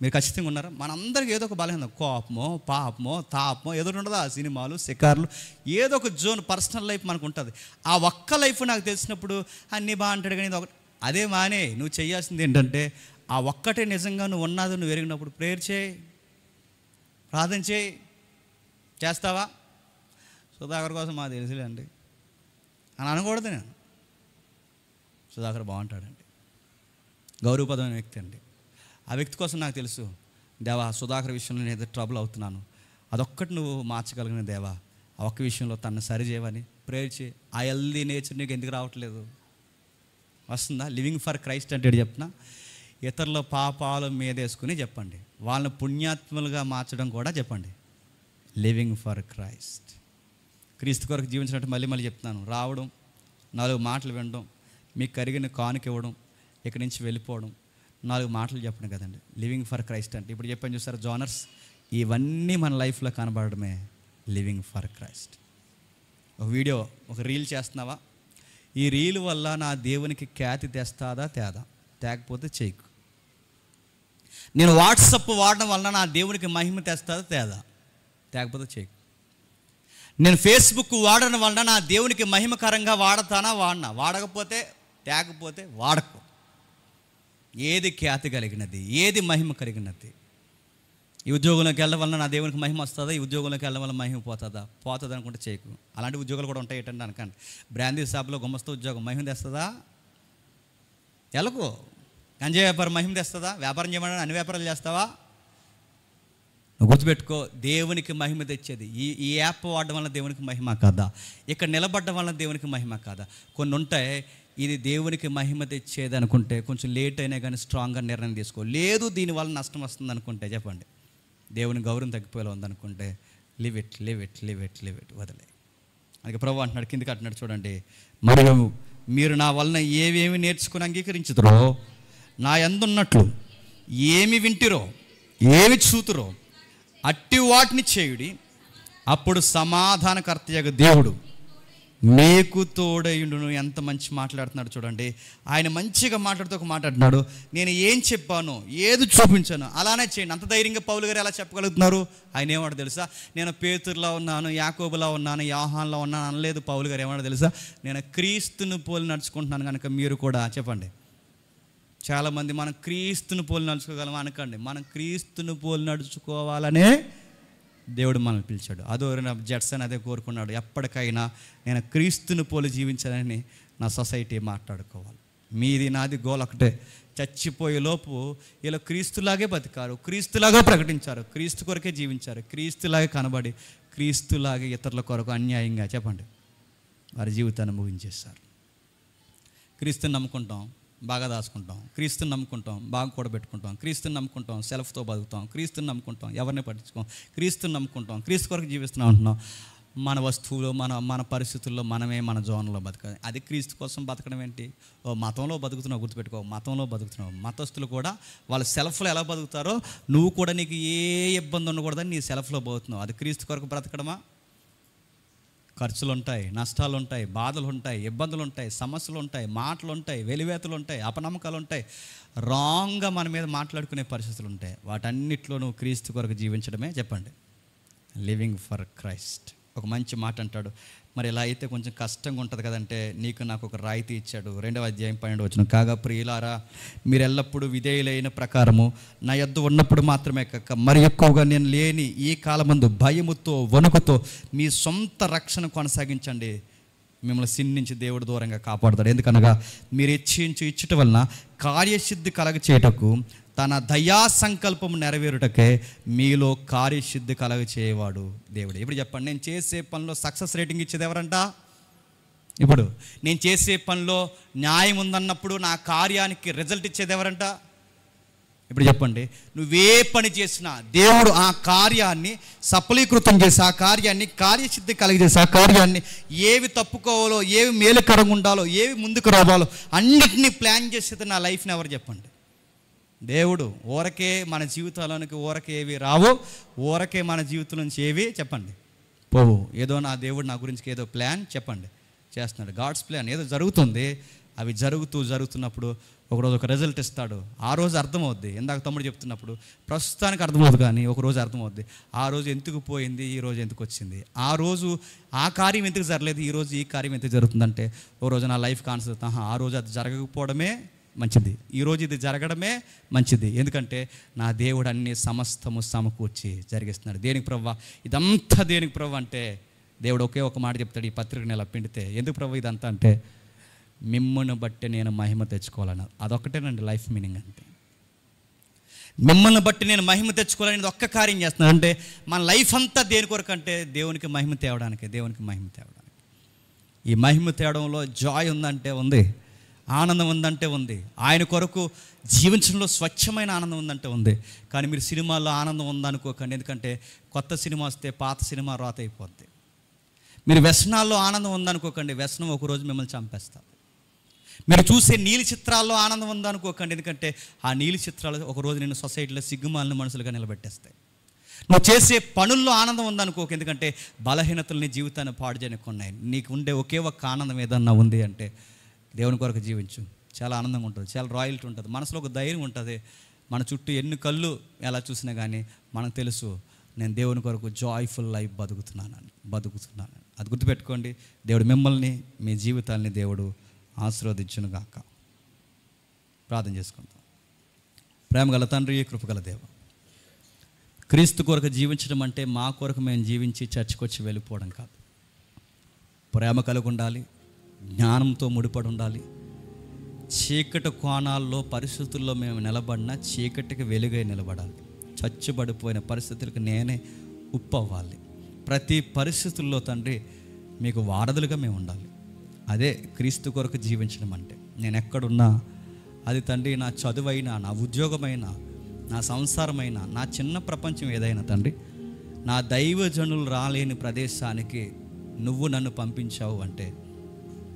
మీరు ఖచ్చితంగా ఉన్నారా? మనందరికీ ఏదో ఒక బలహీనత, కోపమో, పాపమో, తాపమో ఏదో ఉండదా? సినిమాలు, షికార్లు, ఏదో ఒక జోన్ పర్సనల్ లైఫ్ మనకు ఉంటుంది. ఆ ఒక్క లైఫ్ నాకు తెలిసినప్పుడు అన్నీ బాగా అంటాడు, కానీ ఇది ఒకటి అదే మానే. నువ్వు చేయాల్సింది ఏంటంటే, ఆ ఒక్కటే నిజంగా నువ్వు ఉన్నది నువ్వు ఎరిగినప్పుడు ప్రేయర్ చేయి, ప్రార్థన చేయి. చేస్తావా? సుధాకర్ కోసం మాకు తెలుసులేండి అని అనకూడదు. నేను సుధాకర్ బాగుంటాడండి, గౌరవపదమైన వ్యక్తి అండి. ఆ వ్యక్తి కోసం నాకు తెలుసు, దేవా సుధాకర్ విషయంలో నేను ఏదో ట్రబుల్ అవుతున్నాను, అదొక్కటి నువ్వు మార్చగలిగిన దేవా, ఆ ఒక్క విషయంలో తను సరిచేయమని ప్రేయర్ చేయి. ఆ హెల్దీ నేచర్ నీకు ఎందుకు రావట్లేదు? వస్తుందా? లివింగ్ ఫర్ క్రైస్ట్ అంటే చెప్తున్నా, ఇతరుల పాపాలు మీదేసుకుని చెప్పండి, వాళ్ళని పుణ్యాత్ములుగా మార్చడం కూడా చెప్పండి. లివింగ్ ఫర్ క్రైస్ట్, క్రీస్తు కొరకు జీవించినట్టు మళ్ళీ మళ్ళీ చెప్తున్నాను. రావడం, 4 మాటలు వినడం, మీకు కరిగిన కానుక ఇవ్వడం, ఇక్కడి నుంచి వెళ్ళిపోవడం, 4 మాటలు చెప్పడం కదండి లివింగ్ ఫర్ క్రైస్ట్ అంటే. ఇప్పుడు చెప్పాను చూసారు జోనర్స్, ఇవన్నీ మన లైఫ్లో కనబడడమే లివింగ్ ఫర్ క్రైస్ట్. ఒక వీడియో, ఒక రీల్ చేస్తున్నావా? ఈ రీల్ వల్ల నా దేవునికి ఖ్యాతి తెస్తాదా? తేకపోతే చేయకు. నేను వాట్సప్ వాడడం వల్ల నా దేవునికి మహిమ తెస్తాదా? తేకపోతే చేయకు. నేను ఫేస్బుక్ వాడడం వలన నా దేవునికి మహిమకరంగా వాడనా? తేకపోతే వాడకు. ఏది ఖ్యాతి కలిగినది, ఏది మహిమ కలిగినది? ఈ ఉద్యోగంలోకి వెళ్ళడం వల్ల నా దేవునికి మహిమ వస్తుందా? ఈ ఉద్యోగంలోకి వెళ్ళడం వల్ల మహిమ పోతుంది అనుకుంటే చేయకు. అలాంటి ఉద్యోగాలు కూడా ఉంటాయి ఏంటంటే అనకండి. బ్రాందీ షాప్లో గుమస్తా ఉద్యోగం మహిమ తెస్తుందా? ఎలకు. గంజాయి వ్యాపారం మహిమ తెస్తుందా? వ్యాపారం చేయమని అన్ని వ్యాపారాలు చేస్తావా? గుర్తుపెట్టుకో, దేవునికి మహిమ తెచ్చేది ఈ యాప్ వాడడం వల్ల దేవునికి మహిమ కాదా? ఇక్కడ నిలబడడం వల్ల దేవునికి మహిమ కాదా? కొన్ని ఉంటాయి, ఇది దేవునికి మహిమ తెచ్చేది అనుకుంటే కొంచెం లేట్ అయినా కానీ స్ట్రాంగ్గా నిర్ణయం తీసుకో. లేదు దీనివల్ల నష్టం వస్తుంది అనుకుంటే చెప్పండి, దేవుని గౌరవం తగ్గిపోయేలా ఉందనుకుంటే లివ్ ఇట్ వదిలే. అందుకే ప్రభువు అంటున్నాడు, కిందికి అంటున్నాడు చూడండి, మరియు మీరు నా వలన ఏవేమి నేర్చుకుని అంగీకరించుదురో, నా యందున్నట్లు ఏమి వింటిరో, ఏమి చూతురో అట్టి వాటిని చేయుడి, అప్పుడు సమాధానకర్తయగు దేవుడు మీకు తోడయుండును. ఎంత మంచి మాట్లాడుతున్నాడు చూడండి. ఆయన మంచిగా మాట్లాడుతున్నాడు. నేను ఏం చెప్పాను, ఏది చూపించాను అలానే చేయండి. అంత ధైర్యంగా పౌలు గారు ఎలా చెప్పగలుగుతున్నారు? ఆయన ఏమంటారు తెలుసా? నేను పేతురులా ఉన్నాను, యాకోబులా ఉన్నాను, యోహాన్లా ఉన్నాను అనలేదు పౌలు గారు. ఏమంటారు తెలుసా? నేను క్రీస్తును పోలి నడుచుకుంటున్నాను కనుక మీరు కూడా చెప్పండి. చాలామంది మనం క్రీస్తుని పోలి నడుచుకోగలం అనకండి. మనం క్రీస్తుని పోలి నడుచుకోవాలనే దేవుడు మనల్ని పిలిచాడు. అదో జడ్సన్ అదే కోరుకున్నాడు, ఎప్పటికైనా నేను క్రీస్తుని పోలి జీవించాలని నా సొసైటీ మాట్లాడుకోవాలి. మీది నాది గోల్ ఒకటే, చచ్చిపోయే లోపు ఇలా క్రీస్తులాగే బతికారు, క్రీస్తులాగా ప్రకటించారు, క్రీస్తు కొరకే జీవించారు, క్రీస్తులాగే కనబడి క్రీస్తులాగే ఇతరుల కొరకు అన్యాయంగా చెప్పండి వారి జీవితాన్ని ముగించేస్తారు. క్రీస్తుని నమ్ముకుంటాం, బాగా దాచుకుంటాం, క్రీస్తుని నమ్ముకుంటాం, బాగా కూడబెట్టుకుంటాం, క్రీస్తుని నమ్ముకుంటాం, సెల్ఫ్తో బతుకుతాం, క్రీస్తుని నమ్ముకుంటాం, ఎవరిని పట్టించుకోం, క్రీస్తుని నమ్ముకుంటాం, క్రీస్తు కొరకు జీవిస్తున్నాం అంటున్నాం. మన వస్తువులు, మన పరిస్థితుల్లో మనమే మన జోన్లో బతకాలి. అది క్రీస్తు కోసం బతకడం ఏంటి? ఓ మతంలో బతుకుతున్నావు, గుర్తుపెట్టుకో, మతంలో బతుకుతున్నావు. మతస్థులు కూడా వాళ్ళ సెల్ఫ్లో ఎలా బతుకుతారో నువ్వు కూడా నీకు ఏ ఇబ్బంది ఉండకూడదని నీ సెల్ఫ్లో బతుకుతున్నావు. అది క్రీస్తు కొరకు బ్రతకడమా? ఖర్చులు ఉంటాయి, నష్టాలు ఉంటాయి, బాధలు ఉంటాయి, ఇబ్బందులు ఉంటాయి, సమస్యలు ఉంటాయి, మాటలు ఉంటాయి, వెలివేతలు ఉంటాయి, అపనమ్మకాలు ఉంటాయి, రాంగ్గా మన మీద మాట్లాడుకునే పరిస్థితులు ఉంటాయి. వాటన్నిటిలో నువ్వు క్రీస్తు కొరకు జీవించడమే చెప్పండి లివింగ్ ఫర్ క్రైస్ట్. ఒక మంచి మాట అంటాడు, మరి ఇలా అయితే కొంచెం కష్టంగా ఉంటుంది కదంటే, నీకు నాకు ఒక రాయితీ ఇచ్చాడు. 2వ అధ్యాయం 12వ వచనం, కాగా ప్రియులారా మీరు ఎల్లప్పుడూ విధేయులైన ప్రకారము నా యొద్ద ఉన్నప్పుడు మాత్రమే కాక మరి ఎక్కువగా నేను లేని ఈ కాలమందు భయముతో వణుకుతో మీ సొంత రక్షణ కొనసాగించండి. మిమ్మల్ని సిన్ నుంచి దేవుడు దూరంగా కాపాడుతాడు. ఎందుకనగా మీరు ఇచ్చుట వలన కార్యసిద్ధి కలగ చేయటకు తన దయా సంకల్పం నెరవేరుటకే మీలో కార్యసిద్ధి కలగ చేయవాడు దేవుడు. ఇప్పుడు చెప్పండి, నేను చేసే పనిలో సక్సెస్ రేటింగ్ ఇచ్చేది ఎవరంట? ఇప్పుడు నేను చేసే పనిలో న్యాయం ఉందన్నప్పుడు నా కార్యానికి రిజల్ట్ ఇచ్చేది ఎవరంట? ఇప్పుడు చెప్పండి, నువ్వే పని చేసినా దేవుడు ఆ కార్యాన్ని సఫలీకృతం చేసి, ఆ కార్యాన్ని కార్యసిద్ధి కలిగజేసి, ఆ కార్యాన్ని ఏవి తప్పుకోవాలో, ఏవి మేలుకరంగా ఉండాలో, ఏవి ముందుకు రావాలో అన్నిటినీ ప్లాన్ చేసేది నా లైఫ్ని ఎవరు చెప్పండి? దేవుడు. ఊరకే మన జీవితాల్లోనికి ఊరకే ఏవి రావో, ఊరకే మన జీవితం నుంచి ఏవి చెప్పండి పోవు. ఏదో నా దేవుడు నా గురించి ఏదో ప్లాన్ చెప్పండి చేస్తున్నాడు. గాడ్స్ ప్లాన్ ఏదో జరుగుతుంది. అవి జరుగుతున్నప్పుడు ఒకరోజు ఒక రిజల్ట్ ఇస్తాడు. ఆ రోజు అర్థమవుద్ది. ఇందాక తమ్ముడు చెప్తున్నప్పుడు ప్రస్తుతానికి అర్థమవుతుంది, కానీ ఒకరోజు అర్థమవుద్ది. ఆ రోజు ఎందుకు పోయింది, ఈ రోజు ఎందుకు వచ్చింది, ఆ రోజు ఆ కార్యం ఎందుకు జరగలేదు, ఈ రోజు ఈ కార్యం ఎందుకు జరుగుతుందంటే, ఓ రోజు నా లైఫ్ కాన్సెప్ట్, ఆ రోజు అది జరగకపోవడమే మంచిది, ఈరోజు ఇది జరగడమే మంచిది. ఎందుకంటే నా దేవుడు అన్ని సమస్తము సమకూర్చి జరిగిస్తున్నాడు. దేనికి ప్రభువా ఇదంతా? దేనికి ప్రభు అంటే దేవుడు ఒకే ఒక మాట చెప్తాడు ఈ పత్రికను ఎలా పిండితే. ఎందుకు ప్రభు ఇదంతా అంటే, మిమ్మల్ని బట్టి నేను మహిమ తెచ్చుకోవాలన్నారు. అదొక్కటేనండి లైఫ్ మీనింగ్ అంతే. మిమ్మల్ని బట్టి నేను మహిమ తెచ్చుకోవాలని ఒక్క కార్యం చేస్తున్నాను. అంటే మన లైఫ్ అంతా దేని కొరకు అంటే దేవునికి మహిమ తేవడానికి, దేవునికి మహిమ తేవడానికి. ఈ మహిమ తేవడంలో జాయ్ ఉందంటే ఉంది, ఆనందం ఉందంటే ఉంది, ఆయన కొరకు జీవించడంలో స్వచ్ఛమైన ఆనందం ఉందంటే ఉంది. కానీ మీరు సినిమాల్లో ఆనందం ఉందనుకోకండి, ఎందుకంటే కొత్త సినిమా వస్తే పాత సినిమా రాత అయిపోద్ది. మీరు వ్యసనాల్లో ఆనందం ఉందనుకోకండి, వ్యసనం ఒకరోజు మిమ్మల్ని చంపేస్తారు. మీరు చూసే నీలి చిత్రాల్లో ఆనందం ఉందనుకోకండి, ఎందుకంటే ఆ నీలి చిత్రాలు ఒకరోజు నేను సొసైటీలో సిగ్గుమాలిన మనుషులుగా నిలబెట్టేస్తాయి. నువ్వు చేసే పనుల్లో ఆనందం ఉందనుకోక, ఎందుకంటే బలహీనతల్ని జీవితాన్ని పాడు చేయనుకున్నాయి. నీకు ఉండే ఒకే ఒక్క ఆనందం ఏదన్నా ఉంది అంటే దేవుని కొరకు జీవించు. చాలా ఆనందంగా ఉంటుంది, చాలా రాయల్టీ ఉంటుంది, మనసులో ఒక ధైర్యం ఉంటుంది. మన చుట్టూ ఎన్ని కళ్ళు ఎలా చూసినా కానీ మనకు తెలుసు నేను దేవుని కొరకు జాయ్ఫుల్ లైఫ్ బతుకుతున్నానని. అది గుర్తుపెట్టుకోండి. దేవుడు మిమ్మల్ని, మీ జీవితాన్ని దేవుడు ఆశీర్వదించును గాక. ప్రార్థన చేసుకుందాం. ప్రేమగల తండ్రి, కృపగల దేవ, క్రీస్తు కొరకు జీవించడం అంటే మా కొరకు మేము జీవించి చర్చికి వచ్చి వెళ్ళిపోవడం కాదు. ప్రేమ కలిగి ఉండాలి, జ్ఞానంతో ముడిపడి ఉండాలి. చీకటి కోణాల్లో పరిస్థితుల్లో మేము నిలబడినా చీకటికి వెలుగై నిలబడాలి. చచ్చుబడిపోయిన పరిస్థితులకు నేనే ఉప్పు అవ్వాలి. ప్రతి పరిస్థితుల్లో తండ్రి మీకు వారధులుగా మేము ఉండాలి. అదే క్రీస్తు కొరకు జీవించడం అంటే. నేను ఎక్కడున్నా అది తండ్రి, నా చదువైనా, నా ఉద్యోగమైనా, నా సంసారమైనా, నా చిన్న ప్రపంచం ఏదైనా తండ్రి, నా దైవజనులు రాలేని ప్రదేశానికి నువ్వు నన్ను పంపించావు అంటే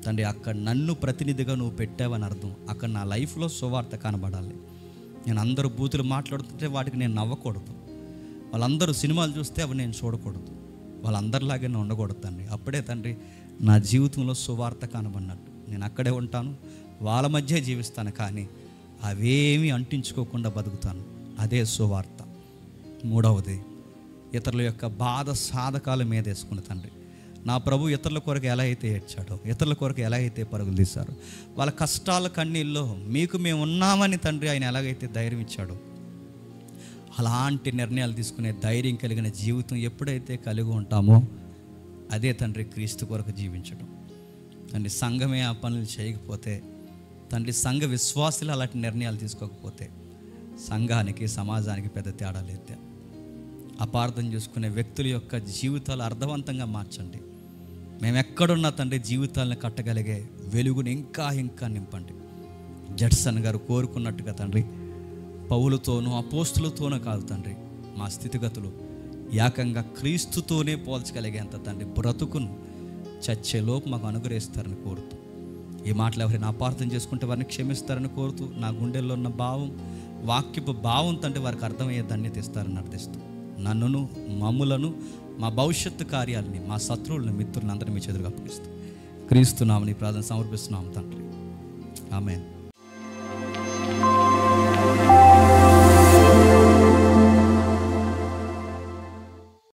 తండ్రి, అక్కడ నన్ను ప్రతినిధిగా నువ్వు పెట్టావని అర్థం. అక్కడ నా లైఫ్లో సువార్త కనబడాలి. నేను అందరూ బూతులు మాట్లాడుతుంటే వాటికి నేను నవ్వకూడదు. వాళ్ళందరూ సినిమాలు చూస్తే అవి నేను చూడకూడదు. వాళ్ళందరిలాగే నేను ఉండకూడదు తండ్రి. అప్పుడే తండ్రి నా జీవితంలో సువార్త కనబడినట్టు. నేను అక్కడే ఉంటాను, వాళ్ళ మధ్య జీవిస్తాను, కానీ అవేమీ అంటించుకోకుండా బతుకుతాను. అదే సువార్త. మూడవది, ఇతరుల యొక్క బాధ సాధకాల మీద వేసుకుని తండ్రి, నా ప్రభు ఇతరుల కొరకు ఎలా అయితే ఏడ్చాడో, ఇతరుల కొరకు ఎలా అయితే పరుగులు తీశారో, వాళ్ళ కష్టాల కన్నీళ్ళలో మీకు మేము ఉన్నామని తండ్రి ఆయన ఎలాగైతే ధైర్యం ఇచ్చాడో, అలాంటి నిర్ణయాలు తీసుకునే ధైర్యం కలిగిన జీవితం ఎప్పుడైతే కలిగి ఉంటామో అదే తండ్రి క్రీస్తు కొరకు జీవించడం. తండ్రి సంఘమే ఆ పనులు చేయకపోతే, తండ్రి సంఘ విశ్వాసులు అలాంటి నిర్ణయాలు తీసుకోకపోతే సంఘానికి, సమాజానికి పెద్ద తేడా లేదు. అపార్థం చేసుకునే వ్యక్తుల యొక్క జీవితాలు అర్థవంతంగా మార్చండి. మేము ఎక్కడున్నా తండ్రి జీవితాలను కట్టగలిగే వెలుగుని ఇంకా ఇంకా నింపండి. జడ్సన్ గారు కోరుకున్నట్టుగా తండ్రి, పౌలుతోనూ అపోస్తులతోనూ కాదు తండ్రి, మా స్థితిగతులు ఏకంగా క్రీస్తుతోనే పోల్చగలిగేంత తండ్రి బ్రతుకును చచ్చేలోపు మాకు అనుగ్రహిస్తారని కోరుతూ, ఈ మాటలు ఎవరైనా అపార్థం చేసుకుంటే వారిని క్షమిస్తారని కోరుతూ, నా గుండెల్లో ఉన్న భావం, వాక్యపు భావం తండ్రి వారికి అర్థమయ్యే ధన్యత ఇస్తారని అర్థిస్తూ, నన్నును, మమ్ములను, మా భవిష్యత్తు కార్యాలని, మా శత్రువులను, మిత్రులను అందరినీ మీ చేతులకు అప్పగిస్తూ క్రీస్తు నామమున ప్రార్థన సమర్పిస్తున్నాము తండ్రి. ఆమేన్.